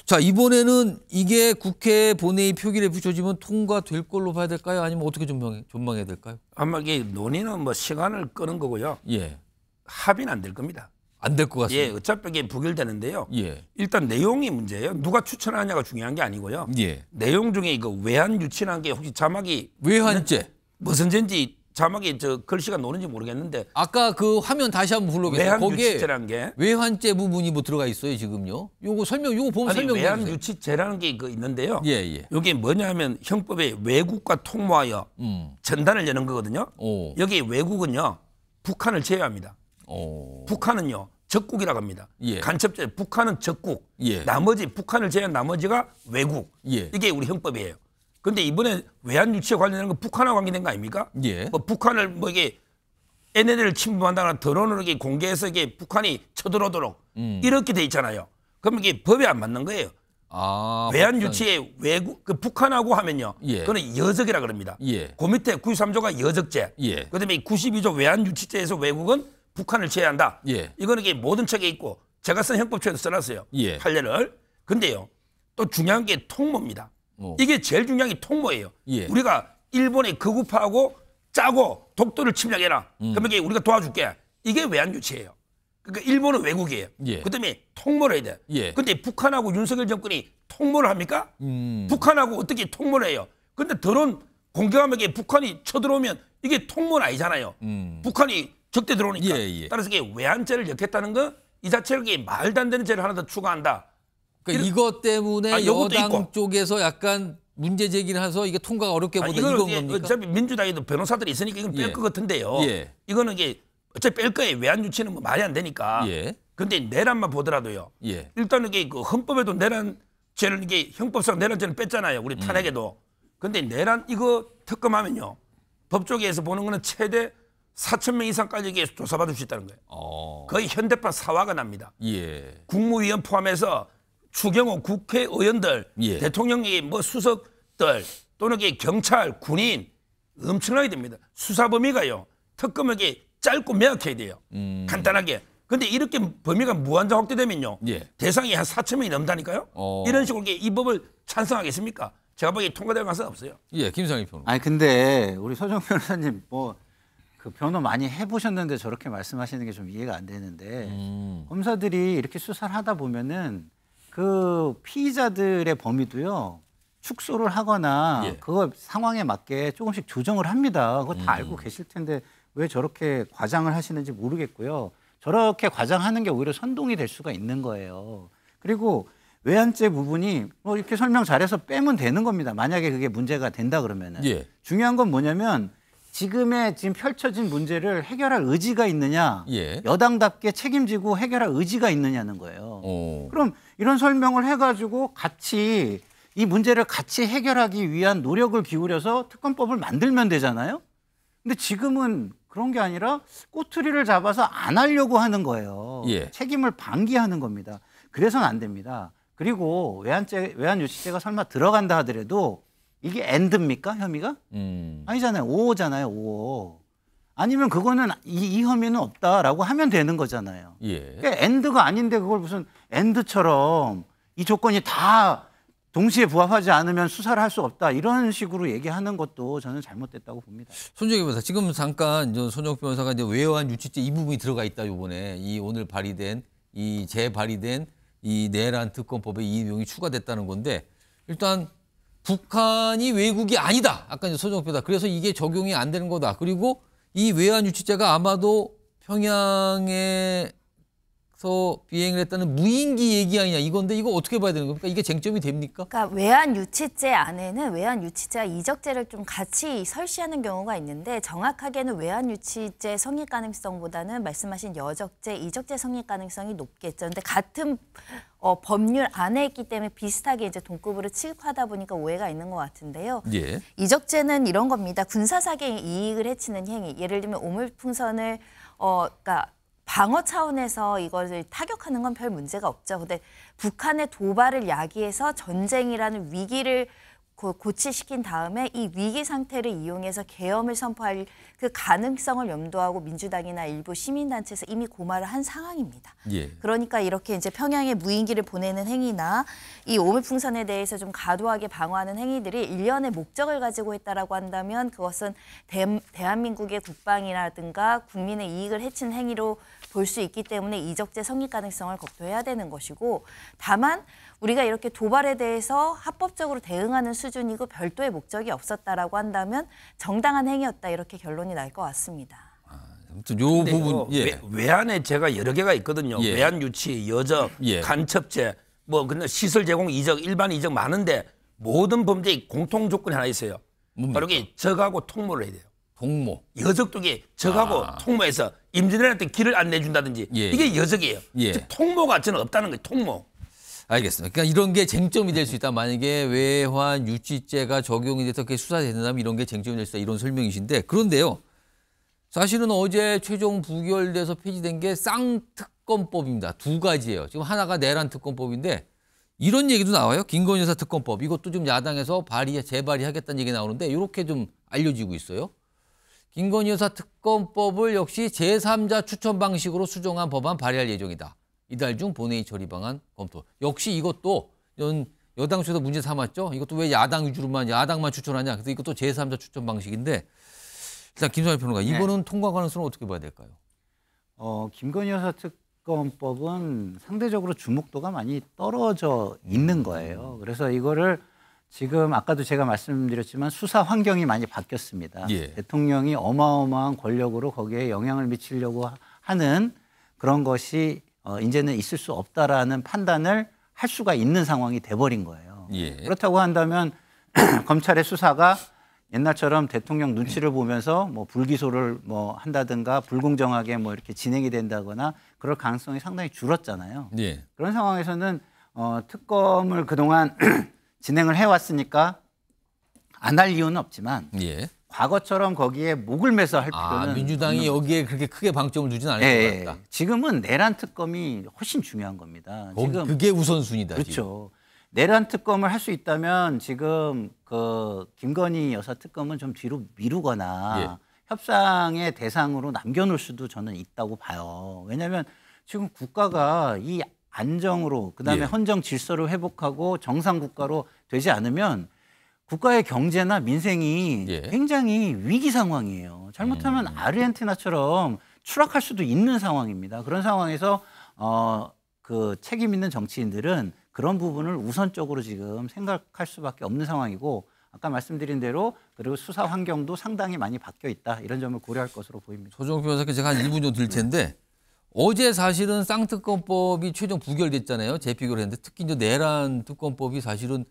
자, 이번에는 이게 국회 본회의 표결에 붙여지면 통과될 걸로 봐야 될까요? 아니면 어떻게 전망해야 될까요? 아마 이게 논의는 뭐 시간을 끄는 거고요. 예. 합의는 안 될 겁니다. 안 될 것 같습니다. 예, 어차피 이게 부결되는데요. 예. 일단 내용이 문제예요. 누가 추천하냐가 중요한 게 아니고요. 예. 내용 중에 이거 외환 유치라는 게 혹시 자막이 외환죄 무슨 죄인지 자막이 글씨가 노는지 모르겠는데 아까 그 화면 다시 한번 불러보세요. 외환 거기에 유치죄라는 게 외환죄 부분이 뭐 들어가 있어요 지금요. 요거 보면 설명. 외환 유치죄라는 게 있는데요. 예. 이게 뭐냐면 형법에 외국과 통모하여 전단을 여는 거거든요. 여기 외국은요 북한을 제외합니다. 북한은요 적국이라고 합니다. 예. 간첩죄 북한은 적국. 예. 나머지 북한을 제외한 나머지가 외국. 예. 이게 우리 형법이에요. 근데 이번에 외환 유치에 관련된 건 북한하고 관계된 거 아닙니까? 예. 뭐 북한을 뭐 이게 NLL을 침범한다거나 드론으로 이게 공개해서 이게 북한이 쳐들어오도록 이렇게 돼 있잖아요. 그럼 이게 법에 안 맞는 거예요. 외환 유치에 외국 그 북한하고 하면요. 예. 그거는 여적이라 그럽니다. 예. 그 밑에 93조가 여적죄. 예. 그다음에 92조 외환 유치죄에서 외국은 북한을 제외한다. 예. 이거는 이게 모든 책에 있고 제가 쓴 형법초에도 써놨어요. 예. 판례를. 근데요. 또 중요한 게 통모입니다. 이게 제일 중요한 게 통모예요. 예. 우리가 일본에 극우파하고 짜고 독도를 침략해라. 그러면 이게 우리가 도와줄게. 이게 외환 유치예요. 그러니까 일본은 외국이에요. 예. 그다음에 통모를 해야 돼. 예. 근데 북한하고 윤석열 정권이 통모를 합니까? 북한하고 어떻게 통모를 해요? 근데 드론 공격하면 이게 북한이 쳐들어오면 이게 통모는 아니잖아요. 북한이 적대 들어오니까. 따라서 이게 외환죄를 엮겠다는 거 이 자체를 이게 말도 안 되는 죄를 하나 더 추가한다. 그러니까 이것 때문에 여당 쪽에서 약간 문제 제기를 해서 이게 통과가 어렵게 보다 이건 겁니까? 어차피 민주당에도 변호사들이 있으니까 이건 뺄 것 같은데요. 예. 이거는 이게 어차피 뺄 거예요. 외환 유치는 뭐 말이 안 되니까. 예. 근데 내란만 보더라도요. 예. 일단 이게 그 헌법에도 내란죄를 이게 형법상 내란죄를 뺐잖아요. 우리 탄핵에도. 근데 내란 이거 특검하면요. 법조계에서 보는 거는 최대 4,000명 이상까지 이게 조사받을 수 있다는 거예요. 거의 현대판 사화가 납니다. 예. 국무위원 포함해서 추경호 국회의원들, 대통령의 뭐 수석들 또는 이게 경찰, 군인 엄청나게 됩니다. 수사 범위가요. 특검에게 짧고 명확해야 돼요. 간단하게. 근데 이렇게 범위가 무한정 확대되면요. 대상이 한 4,000명이 넘다니까요. 이런 식으로 이 법을 찬성하겠습니까? 제가 보기에 통과될 가능성은 없어요. 예, 김상희 변호사. 아니 근데 우리 서정 변호사님 뭐 그 변호 많이 해보셨는데 저렇게 말씀하시는 게 좀 이해가 안 되는데 검사들이 이렇게 수사를 하다 보면은 그 피의자들의 범위도요 축소를 하거나 그거 상황에 맞게 조금씩 조정을 합니다. 그거 다 알고 계실 텐데 왜 저렇게 과장을 하시는지 모르겠고요. 저렇게 과장하는 게 오히려 선동이 될 수가 있는 거예요. 그리고 외환죄 부분이 뭐 이렇게 설명 잘해서 빼면 되는 겁니다. 만약에 그게 문제가 된다 그러면은. 중요한 건 뭐냐면 지금 펼쳐진 문제를 해결할 의지가 있느냐, 여당답게 책임지고 해결할 의지가 있느냐는 거예요. 그럼 이런 설명을 해가지고 같이 이 문제를 같이 해결하기 위한 노력을 기울여서 특검법을 만들면 되잖아요. 근데 지금은 그런 게 아니라 꼬투리를 잡아서 안 하려고 하는 거예요. 책임을 방기하는 겁니다. 그래서는 안 됩니다. 그리고 외환 유치죄가 설마 들어간다 하더라도 이게 엔드입니까? 혐의가? 아니잖아요. 5호잖아요. 5호. 아니면 그거는 이 혐의는 없다라고 하면 되는 거잖아요. 그러니까 엔드가 아닌데 그걸 무슨 엔드처럼 이 조건이 다 동시에 부합하지 않으면 수사를 할 수 없다. 이런 식으로 얘기하는 것도 저는 잘못됐다고 봅니다. 손정욱 변호사, 지금 잠깐 손정욱 변호사가 이제 외환 유치죄 이 부분이 들어가 있다. 이번에 이 오늘 발의된 이 재발의된 이 내란 특검법에 이 내용이 추가됐다는 건데 일단 북한이 외국이 아니다. 아까 이제 손정욱 변호사. 그래서 이게 적용이 안 되는 거다. 그리고 이 외환 유치죄가 아마도 평양에서 비행을 했다는 무인기 얘기 아니냐 이건데 이거 어떻게 봐야 되는 겁니까? 이게 쟁점이 됩니까? 그러니까 외환 유치죄 안에는 외환 유치죄와 이적죄를 좀 같이 설시하는 경우가 있는데 정확하게는 외환 유치죄 성립 가능성보다는 말씀하신 여적죄, 이적죄 성립 가능성이 높겠죠. 근데 같은 법률 안에 있기 때문에 비슷하게 이제 동급으로 취급하다 보니까 오해가 있는 것 같은데요. 예. 이적죄는 이런 겁니다. 군사사기에 이익을 해치는 행위. 예를 들면 오물풍선을 그러니까 방어 차원에서 이것을 타격하는 건 별 문제가 없죠. 근데 북한의 도발을 야기해서 전쟁이라는 위기를 고치시킨 다음에 이 위기 상태를 이용해서 계엄을 선포할 그 가능성을 염두하고 민주당이나 일부 시민단체에서 이미 고발을 한 상황입니다. 예. 그러니까 이렇게 이제 평양에 무인기를 보내는 행위나 이 오물풍선에 대해서 좀 과도하게 방어하는 행위들이 일련의 목적을 가지고 했다라고 한다면 그것은 대한민국의 국방이라든가 국민의 이익을 해치는 행위로 볼 수 있기 때문에 이적죄 성립 가능성을 검토해야 되는 것이고, 다만 우리가 이렇게 도발에 대해서 합법적으로 대응하는 수준이고 별도의 목적이 없었다라고 한다면 정당한 행위였다, 이렇게 결론이 날 것 같습니다. 아무튼 요 부분 외환에 제가 여러 개가 있거든요. 예. 외환 유치, 여적, 예. 간첩죄, 뭐 근데 시설 제공 이적, 일반 이적 많은데 모든 범죄의 공통 조건이 하나 있어요. 바로 이게 적하고 통모를 해야 돼요. 통모. 여적 쪽에 적하고 통모해서 임진왜란한테 길을 안 내준다든지 이게 여적이에요. 즉 통모가 저는 없다는 거예요. 통모. 알겠습니다. 그러니까 이런 게 쟁점이 될 수 있다. 만약에 외환 유치죄가 적용이 돼서 그게 수사된다면 이런 게 쟁점이 될 수 있다. 이런 설명이신데, 그런데요. 사실은 어제 최종 부결돼서 폐지된 게 쌍특검법입니다. 두 가지예요. 지금 하나가 내란 특검법인데 이런 얘기도 나와요. 김건희 여사 특검법. 이것도 좀 야당에서 재발의하겠다는 얘기 나오는데 이렇게 좀 알려지고 있어요. 김건희 여사 특검법을 역시 제3자 추천 방식으로 수정한 법안 발의할 예정이다. 이달 중 본회의 처리 방안 검토. 역시 이것도 여당 쪽에서 문제 삼았죠. 이것도 왜 야당만 추천하냐. 그래서 이것도 제3자 추천 방식인데, 일단 김성일 평론가, 이거는 통과 가능성은 어떻게 봐야 될까요? 김건희 여사 특검법은 상대적으로 주목도가 많이 떨어져 있는 거예요. 그래서 이거를 지금 아까도 제가 말씀드렸지만 수사 환경이 많이 바뀌었습니다. 예. 대통령이 어마어마한 권력으로 거기에 영향을 미치려고 하는 그런 것이 이제는 있을 수 없다라는 판단을 할 수가 있는 상황이 돼버린 거예요. 예. 그렇다고 한다면 검찰의 수사가 옛날처럼 대통령 눈치를 보면서 뭐 불기소를 뭐 한다든가 불공정하게 뭐 이렇게 진행이 된다거나 그럴 가능성이 상당히 줄었잖아요. 예. 그런 상황에서는 특검을 그동안 진행을 해왔으니까 안 할 이유는 없지만 과거처럼 거기에 목을 매서 할 필요는 민주당이 여기에 그렇게 크게 방점을 두진 않을 것 같다. 지금은 내란 특검이 훨씬 중요한 겁니다. 지금 그게 우선순위다. 그렇죠. 지금. 내란 특검을 할 수 있다면 지금 그 김건희 여사 특검은 좀 뒤로 미루거나 협상의 대상으로 남겨놓을 수도 저는 있다고 봐요. 왜냐하면 지금 국가가 이 안정으로 그다음에 헌정 질서를 회복하고 정상 국가로 되지 않으면 국가의 경제나 민생이 굉장히 위기 상황이에요. 잘못하면 아르헨티나처럼 추락할 수도 있는 상황입니다. 그런 상황에서 그 책임 있는 정치인들은 그런 부분을 우선적으로 지금 생각할 수밖에 없는 상황이고, 아까 말씀드린 대로 그리고 수사 환경도 상당히 많이 바뀌어 있다, 이런 점을 고려할 것으로 보입니다. 소정욱 변호사께 제가 한 1분 정도 드릴 텐데, 어제 사실은 쌍특검법이 최종 부결됐잖아요. 재표결했는데 특히 이제 내란 특검법이 사실은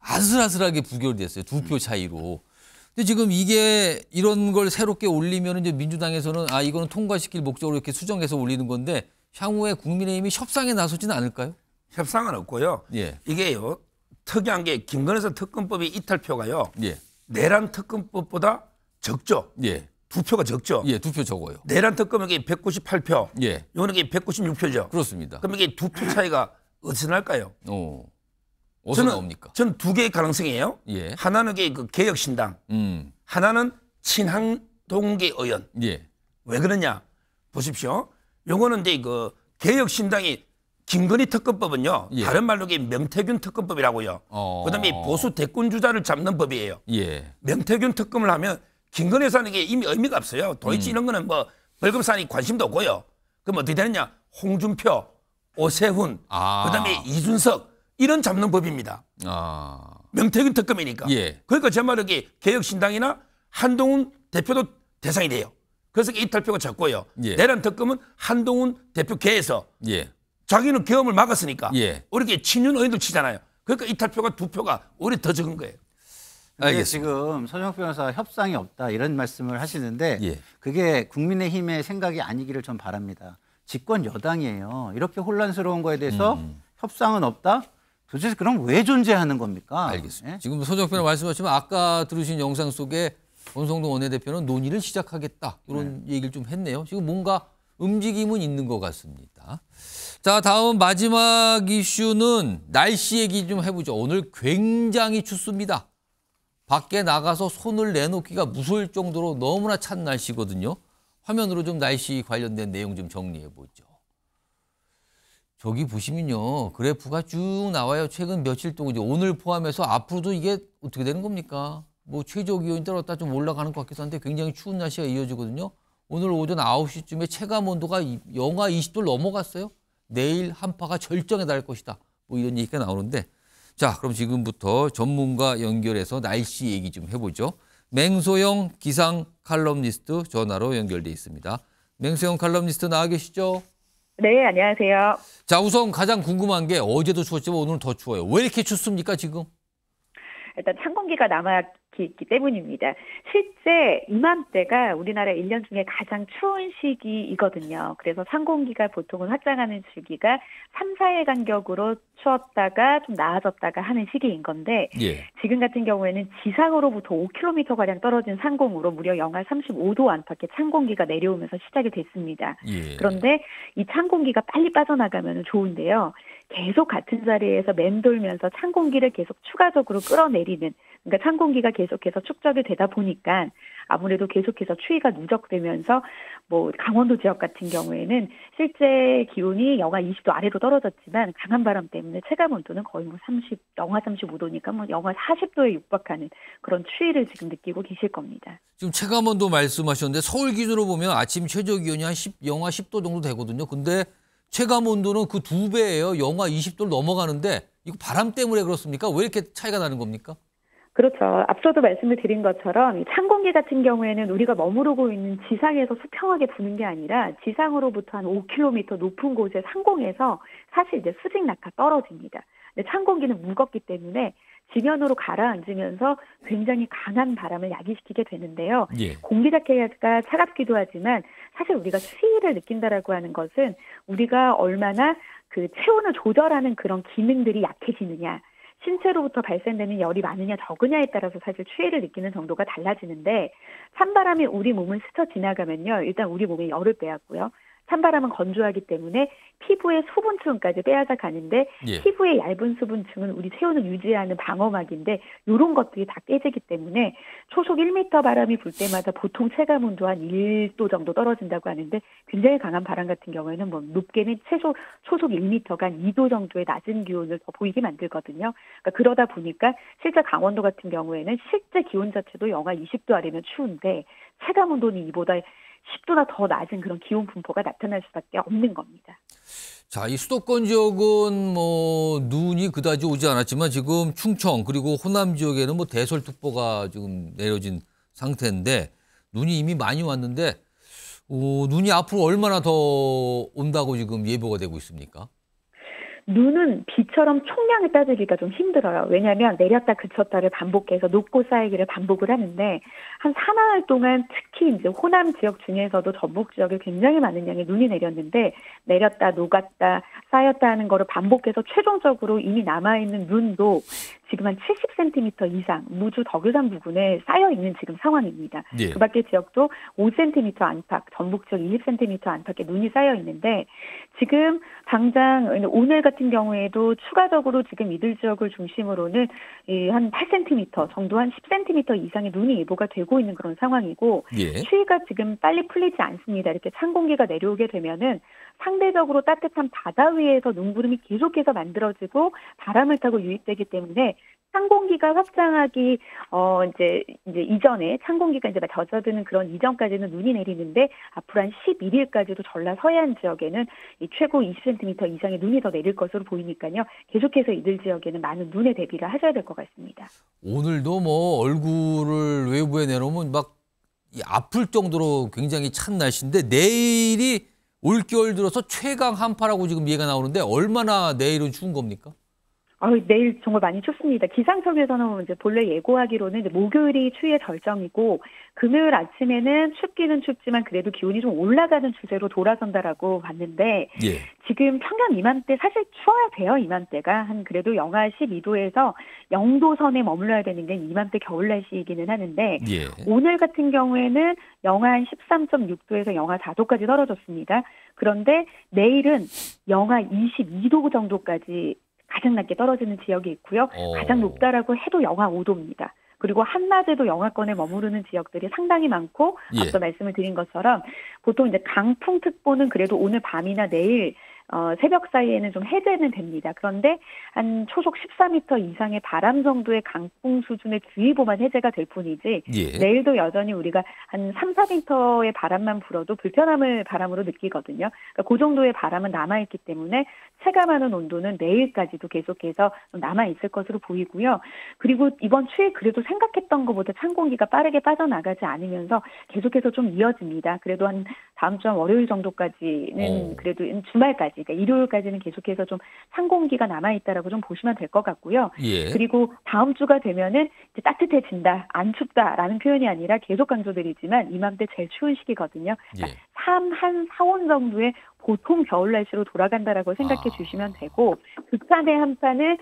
아슬아슬하게 부결됐어요. 2표 차이로. 근데 지금 이게 이런 걸 새롭게 올리면 이제 민주당에서는 이거는 통과시킬 목적으로 이렇게 수정해서 올리는 건데 향후에 국민의힘이 협상에 나서지는 않을까요? 협상은 없고요. 이게요, 특이한 게 김건희 여사 특검법이 이탈표가요. 내란 특검법보다 적죠. 2표가 적죠. 2표 적어요. 내란 특검이 198표. 요거는 196표죠. 그렇습니다. 그럼 이게 2표 차이가 어디서 날까요? 어디서 나옵니까? 저는 두 개의 가능성이에요. 하나는 그 개혁신당, 하나는 친한동계 의원. 왜 그러냐? 보십시오. 요거는 이제 그 개혁신당이 김건희 특검법은요. 다른 말로 명태균 특검법이라고요. 그다음에 보수 대권 주자를 잡는 법이에요. 명태균 특검을 하면 김건희 여사는 이게 이미 의미가 없어요. 도대체 이런 거는 뭐 벌금사니 관심도 없고요. 그럼 어떻게 되느냐? 홍준표, 오세훈, 그다음에 이준석 이런 잡는 법입니다. 명태균 특검이니까. 그러니까 제 말은 개혁신당이나 한동훈 대표도 대상이 돼요. 그래서 이탈표가 적고요. 내란 특검은 한동훈 대표 계에서 자기는 계엄을 막았으니까 이렇게 친윤 의원들 치잖아요. 그러니까 이탈표가 2표가 오히려 더 적은 거예요. 근데 지금 서정욱 변호사 협상이 없다 이런 말씀을 하시는데 그게 국민의힘의 생각이 아니기를 전 바랍니다. 집권 여당이에요. 이렇게 혼란스러운 거에 대해서 협상은 없다? 도대체 그럼 왜 존재하는 겁니까? 알겠습니다. 지금 손정표는 말씀하셨지만 아까 들으신 영상 속에 권성동 원내대표는 논의를 시작하겠다. 이런 얘기를 좀 했네요. 지금 뭔가 움직임은 있는 것 같습니다. 자, 다음 마지막 이슈는 날씨 얘기 좀 해보죠. 오늘 굉장히 춥습니다. 밖에 나가서 손을 내놓기가 무서울 정도로 너무나 찬 날씨거든요. 화면으로 좀 날씨 관련된 내용 좀 정리해보죠. 저기 보시면요. 그래프가 쭉 나와요. 최근 며칠 동안 이제 오늘 포함해서 앞으로도 이게 어떻게 되는 겁니까? 뭐 최저기온이 떨어졌다 좀 올라가는 것 같기도 한데 굉장히 추운 날씨가 이어지거든요. 오늘 오전 9시쯤에 체감 온도가 영하 20도를 넘어갔어요. 내일 한파가 절정에 달할 것이다. 뭐 이런 얘기가 나오는데 자, 그럼 지금부터 전문가 연결해서 날씨 얘기 좀 해보죠. 맹소영 기상 칼럼니스트 전화로 연결돼 있습니다. 맹소영 칼럼니스트 나와 계시죠? 네, 안녕하세요. 자, 우선 가장 궁금한 게 어제도 추웠지만 오늘은 더 추워요. 왜 이렇게 춥습니까, 지금? 일단 찬 공기가 남아있기 때문입니다. 실제 이맘때가 우리나라 1년 중에 가장 추운 시기이거든요. 그래서 찬 공기가 보통은 확장하는 시기가 3, 4일 간격으로 추웠다가 좀 나아졌다가 하는 시기인 건데 지금 같은 경우에는 지상으로부터 5km가량 떨어진 상공으로 무려 영하 35도 안팎의 찬 공기가 내려오면서 시작이 됐습니다. 그런데 이 찬 공기가 빨리 빠져나가면 좋은데요. 계속 같은 자리에서 맴돌면서 찬 공기를 계속 추가적으로 끌어내리는, 그러니까 찬 공기가 계속해서 축적이 되다 보니까 아무래도 계속해서 추위가 누적되면서 뭐 강원도 지역 같은 경우에는 실제 기온이 영하 20도 아래로 떨어졌지만 강한 바람 때문에 체감 온도는 거의 뭐 영하 35도니까 뭐 영하 40도에 육박하는 그런 추위를 지금 느끼고 계실 겁니다. 지금 체감 온도 말씀하셨는데 서울 기준으로 보면 아침 최저 기온이 한 영하 10도 정도 되거든요. 근데 체감 온도는 그 2배예요. 영하 20도를 넘어가는데 이거 바람 때문에 그렇습니까? 왜 이렇게 차이가 나는 겁니까? 그렇죠. 앞서도 말씀을 드린 것처럼 이 찬 공기 같은 경우에는 우리가 머무르고 있는 지상에서 수평하게 부는 게 아니라 지상으로부터 한 5km 높은 곳의 상공에서 사실 이제 수직 낙하 떨어집니다. 근데 찬 공기는 무겁기 때문에 지면으로 가라앉으면서 굉장히 강한 바람을 야기시키게 되는데요. 공기 자체가 차갑기도 하지만 사실 우리가 추위를 느낀다라고 하는 것은 우리가 얼마나 그 체온을 조절하는 그런 기능들이 약해지느냐, 신체로부터 발생되는 열이 많으냐 적으냐에 따라서 사실 추위를 느끼는 정도가 달라지는데 찬바람이 우리 몸을 스쳐 지나가면요. 일단 우리 몸에 열을 빼앗고요. 찬바람은 건조하기 때문에 피부의 수분층까지 빼앗아 가는데 피부의 얇은 수분층은 우리 체온을 유지하는 방어막인데 이런 것들이 다 깨지기 때문에 초속 1m 바람이 불 때마다 보통 체감 온도 한 1도 정도 떨어진다고 하는데 굉장히 강한 바람 같은 경우에는 뭐 높게는 초속 1m가 한 2도 정도의 낮은 기온을 더 보이게 만들거든요. 그러니까 그러다 보니까 실제 강원도 같은 경우에는 실제 기온 자체도 영하 20도 아래면 추운데 체감 온도는 이보다 10도나 더 낮은 그런 기온 분포가 나타날 수밖에 없는 겁니다. 자, 이 수도권 지역은 뭐 눈이 그다지 오지 않았지만 지금 충청 그리고 호남 지역에는 뭐 대설특보가 지금 내려진 상태인데 눈이 이미 많이 왔는데 눈이 앞으로 얼마나 더 온다고 지금 예보가 되고 있습니까? 눈은 비처럼 총량을 따지기가 좀 힘들어요. 왜냐하면 내렸다 그쳤다를 반복해서 녹고 쌓이기를 반복을 하는데 한 사나흘 동안 특히 이제 호남 지역 중에서도 전북 지역에 굉장히 많은 양의 눈이 내렸는데 내렸다 녹았다 쌓였다 하는 거를 반복해서 최종적으로 이미 남아있는 눈도 지금 한 70cm 이상 무주 덕유산 부근에 쌓여있는 지금 상황입니다. 그 밖에 지역도 5cm 안팎, 전북 지역 20cm 안팎의 눈이 쌓여있는데 지금 당장 오늘 같은 경우에도 추가적으로 지금 이들 지역을 중심으로는 한 8cm 정도 한 10cm 이상의 눈이 예보가 되고 있는 그런 상황이고 추위가 지금 빨리 풀리지 않습니다. 이렇게 찬 공기가 내려오게 되면은 상대적으로 따뜻한 바다 위에서 눈구름이 계속해서 만들어지고 바람을 타고 유입되기 때문에 찬 공기가 확장하기 이제 이전에 찬 공기가 이제 젖어드는 그런 이전까지는 눈이 내리는데 앞으로 한 11일까지도 전라 서해안 지역에는 이 최고 20cm 이상의 눈이 더 내릴 것으로 보이니까요. 계속해서 이들 지역에는 많은 눈에 대비를 하셔야 될 것 같습니다. 오늘도 뭐 얼굴을 외부에 내놓으면 막 아플 정도로 굉장히 찬 날씨인데 내일이 올겨울 들어서 최강 한파라고 지금 얘기가 나오는데 얼마나 내일은 추운 겁니까? 내일 정말 많이 춥습니다. 기상청에서는 이제 본래 예고하기로는 이제 목요일이 추위의 절정이고 금요일 아침에는 춥기는 춥지만 그래도 기온이 좀 올라가는 추세로 돌아선다라고 봤는데 지금 평년 이맘때 사실 추워야 돼요. 이맘때가 한 그래도 영하 12도에서 0도 선에 머물러야 되는 게 이맘때 겨울 날씨이기는 하는데 오늘 같은 경우에는 영하 13.6도에서 영하 4도까지 떨어졌습니다. 그런데 내일은 영하 22도 정도까지 가장 낮게 떨어지는 지역이 있고요. 가장 높다라고 해도 영하 5도입니다. 그리고 한낮에도 영하권에 머무르는 지역들이 상당히 많고 앞서 말씀을 드린 것처럼 보통 이제 강풍특보는 그래도 오늘 밤이나 내일 새벽 사이에는 좀 해제는 됩니다. 그런데 한 초속 14m 이상의 바람 정도의 강풍 수준의 주의보만 해제가 될 뿐이지 내일도 여전히 우리가 한 3, 4m의 바람만 불어도 불편함을 바람으로 느끼거든요. 그러니까 그 정도의 바람은 남아있기 때문에 체감하는 온도는 내일까지도 계속해서 남아있을 것으로 보이고요. 그리고 이번 추위 그래도 생각했던 것보다 찬 공기가 빠르게 빠져나가지 않으면서 계속해서 좀 이어집니다. 그래도 한 다음 주 월요일 정도까지는 그래도 주말까지 그러니까 일요일까지는 계속해서 좀 찬 공기가 남아있다라고 좀 보시면 될 것 같고요. 그리고 다음 주가 되면은 이제 따뜻해진다, 안 춥다라는 표현이 아니라 계속 강조드리지만 이맘때 제일 추운 시기거든요. 그러니까 한 4온 정도의 보통 겨울 날씨로 돌아간다라고 생각해 주시면 되고 극한의 한파는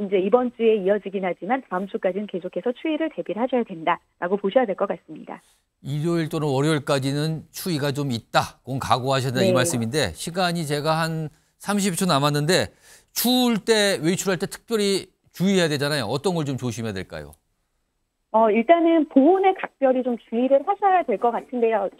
이제 이번 주에 이어지긴 하지만 다음 주까지는 계속해서 추위를 대비를 하셔야 된다라고 보셔야 될 것 같습니다. 일요일 또는 월요일까지는 추위가 좀 있다. 그건 각오하셔야 된다 이 말씀인데 시간이 제가 한 30초 남았는데 추울 때 외출할 때 특별히 주의해야 되잖아요. 어떤 걸 좀 조심해야 될까요? 일단은 보온에 각별히 좀 주의를 하셔야 될 것 같은데요.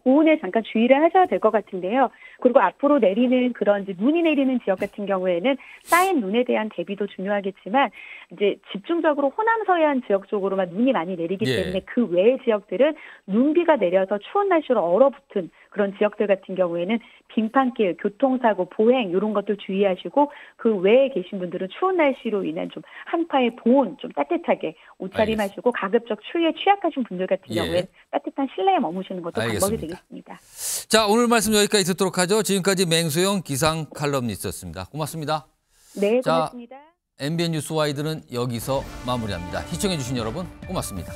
보온에 잠깐 주의를 하셔야 될 것 같은데요. 그리고 앞으로 내리는 그런 이제 눈이 내리는 지역 같은 경우에는 쌓인 눈에 대한 대비도 중요하겠지만 이제 집중적으로 호남 서해안 지역 쪽으로만 눈이 많이 내리기 때문에 그 외의 지역들은 눈비가 내려서 추운 날씨로 얼어붙은 그런 지역들 같은 경우에는 빙판길, 교통사고, 보행 이런 것들 주의하시고 그 외에 계신 분들은 추운 날씨로 인한 좀 한파의 보온 좀 따뜻하게 옷차림하시고 가급적 추위에 취약하신 분들 같은 경우에는 따뜻한 실내에 머무시는 것도 방법이 되겠습니다. 자, 오늘 말씀 여기까지 듣도록 하죠. 지금까지 맹수영 기상 칼럼니스트였습니다. 고맙습니다. 네, 고맙습니다. 자, MBN 뉴스 와이드는 여기서 마무리합니다. 시청해 주신 여러분 고맙습니다.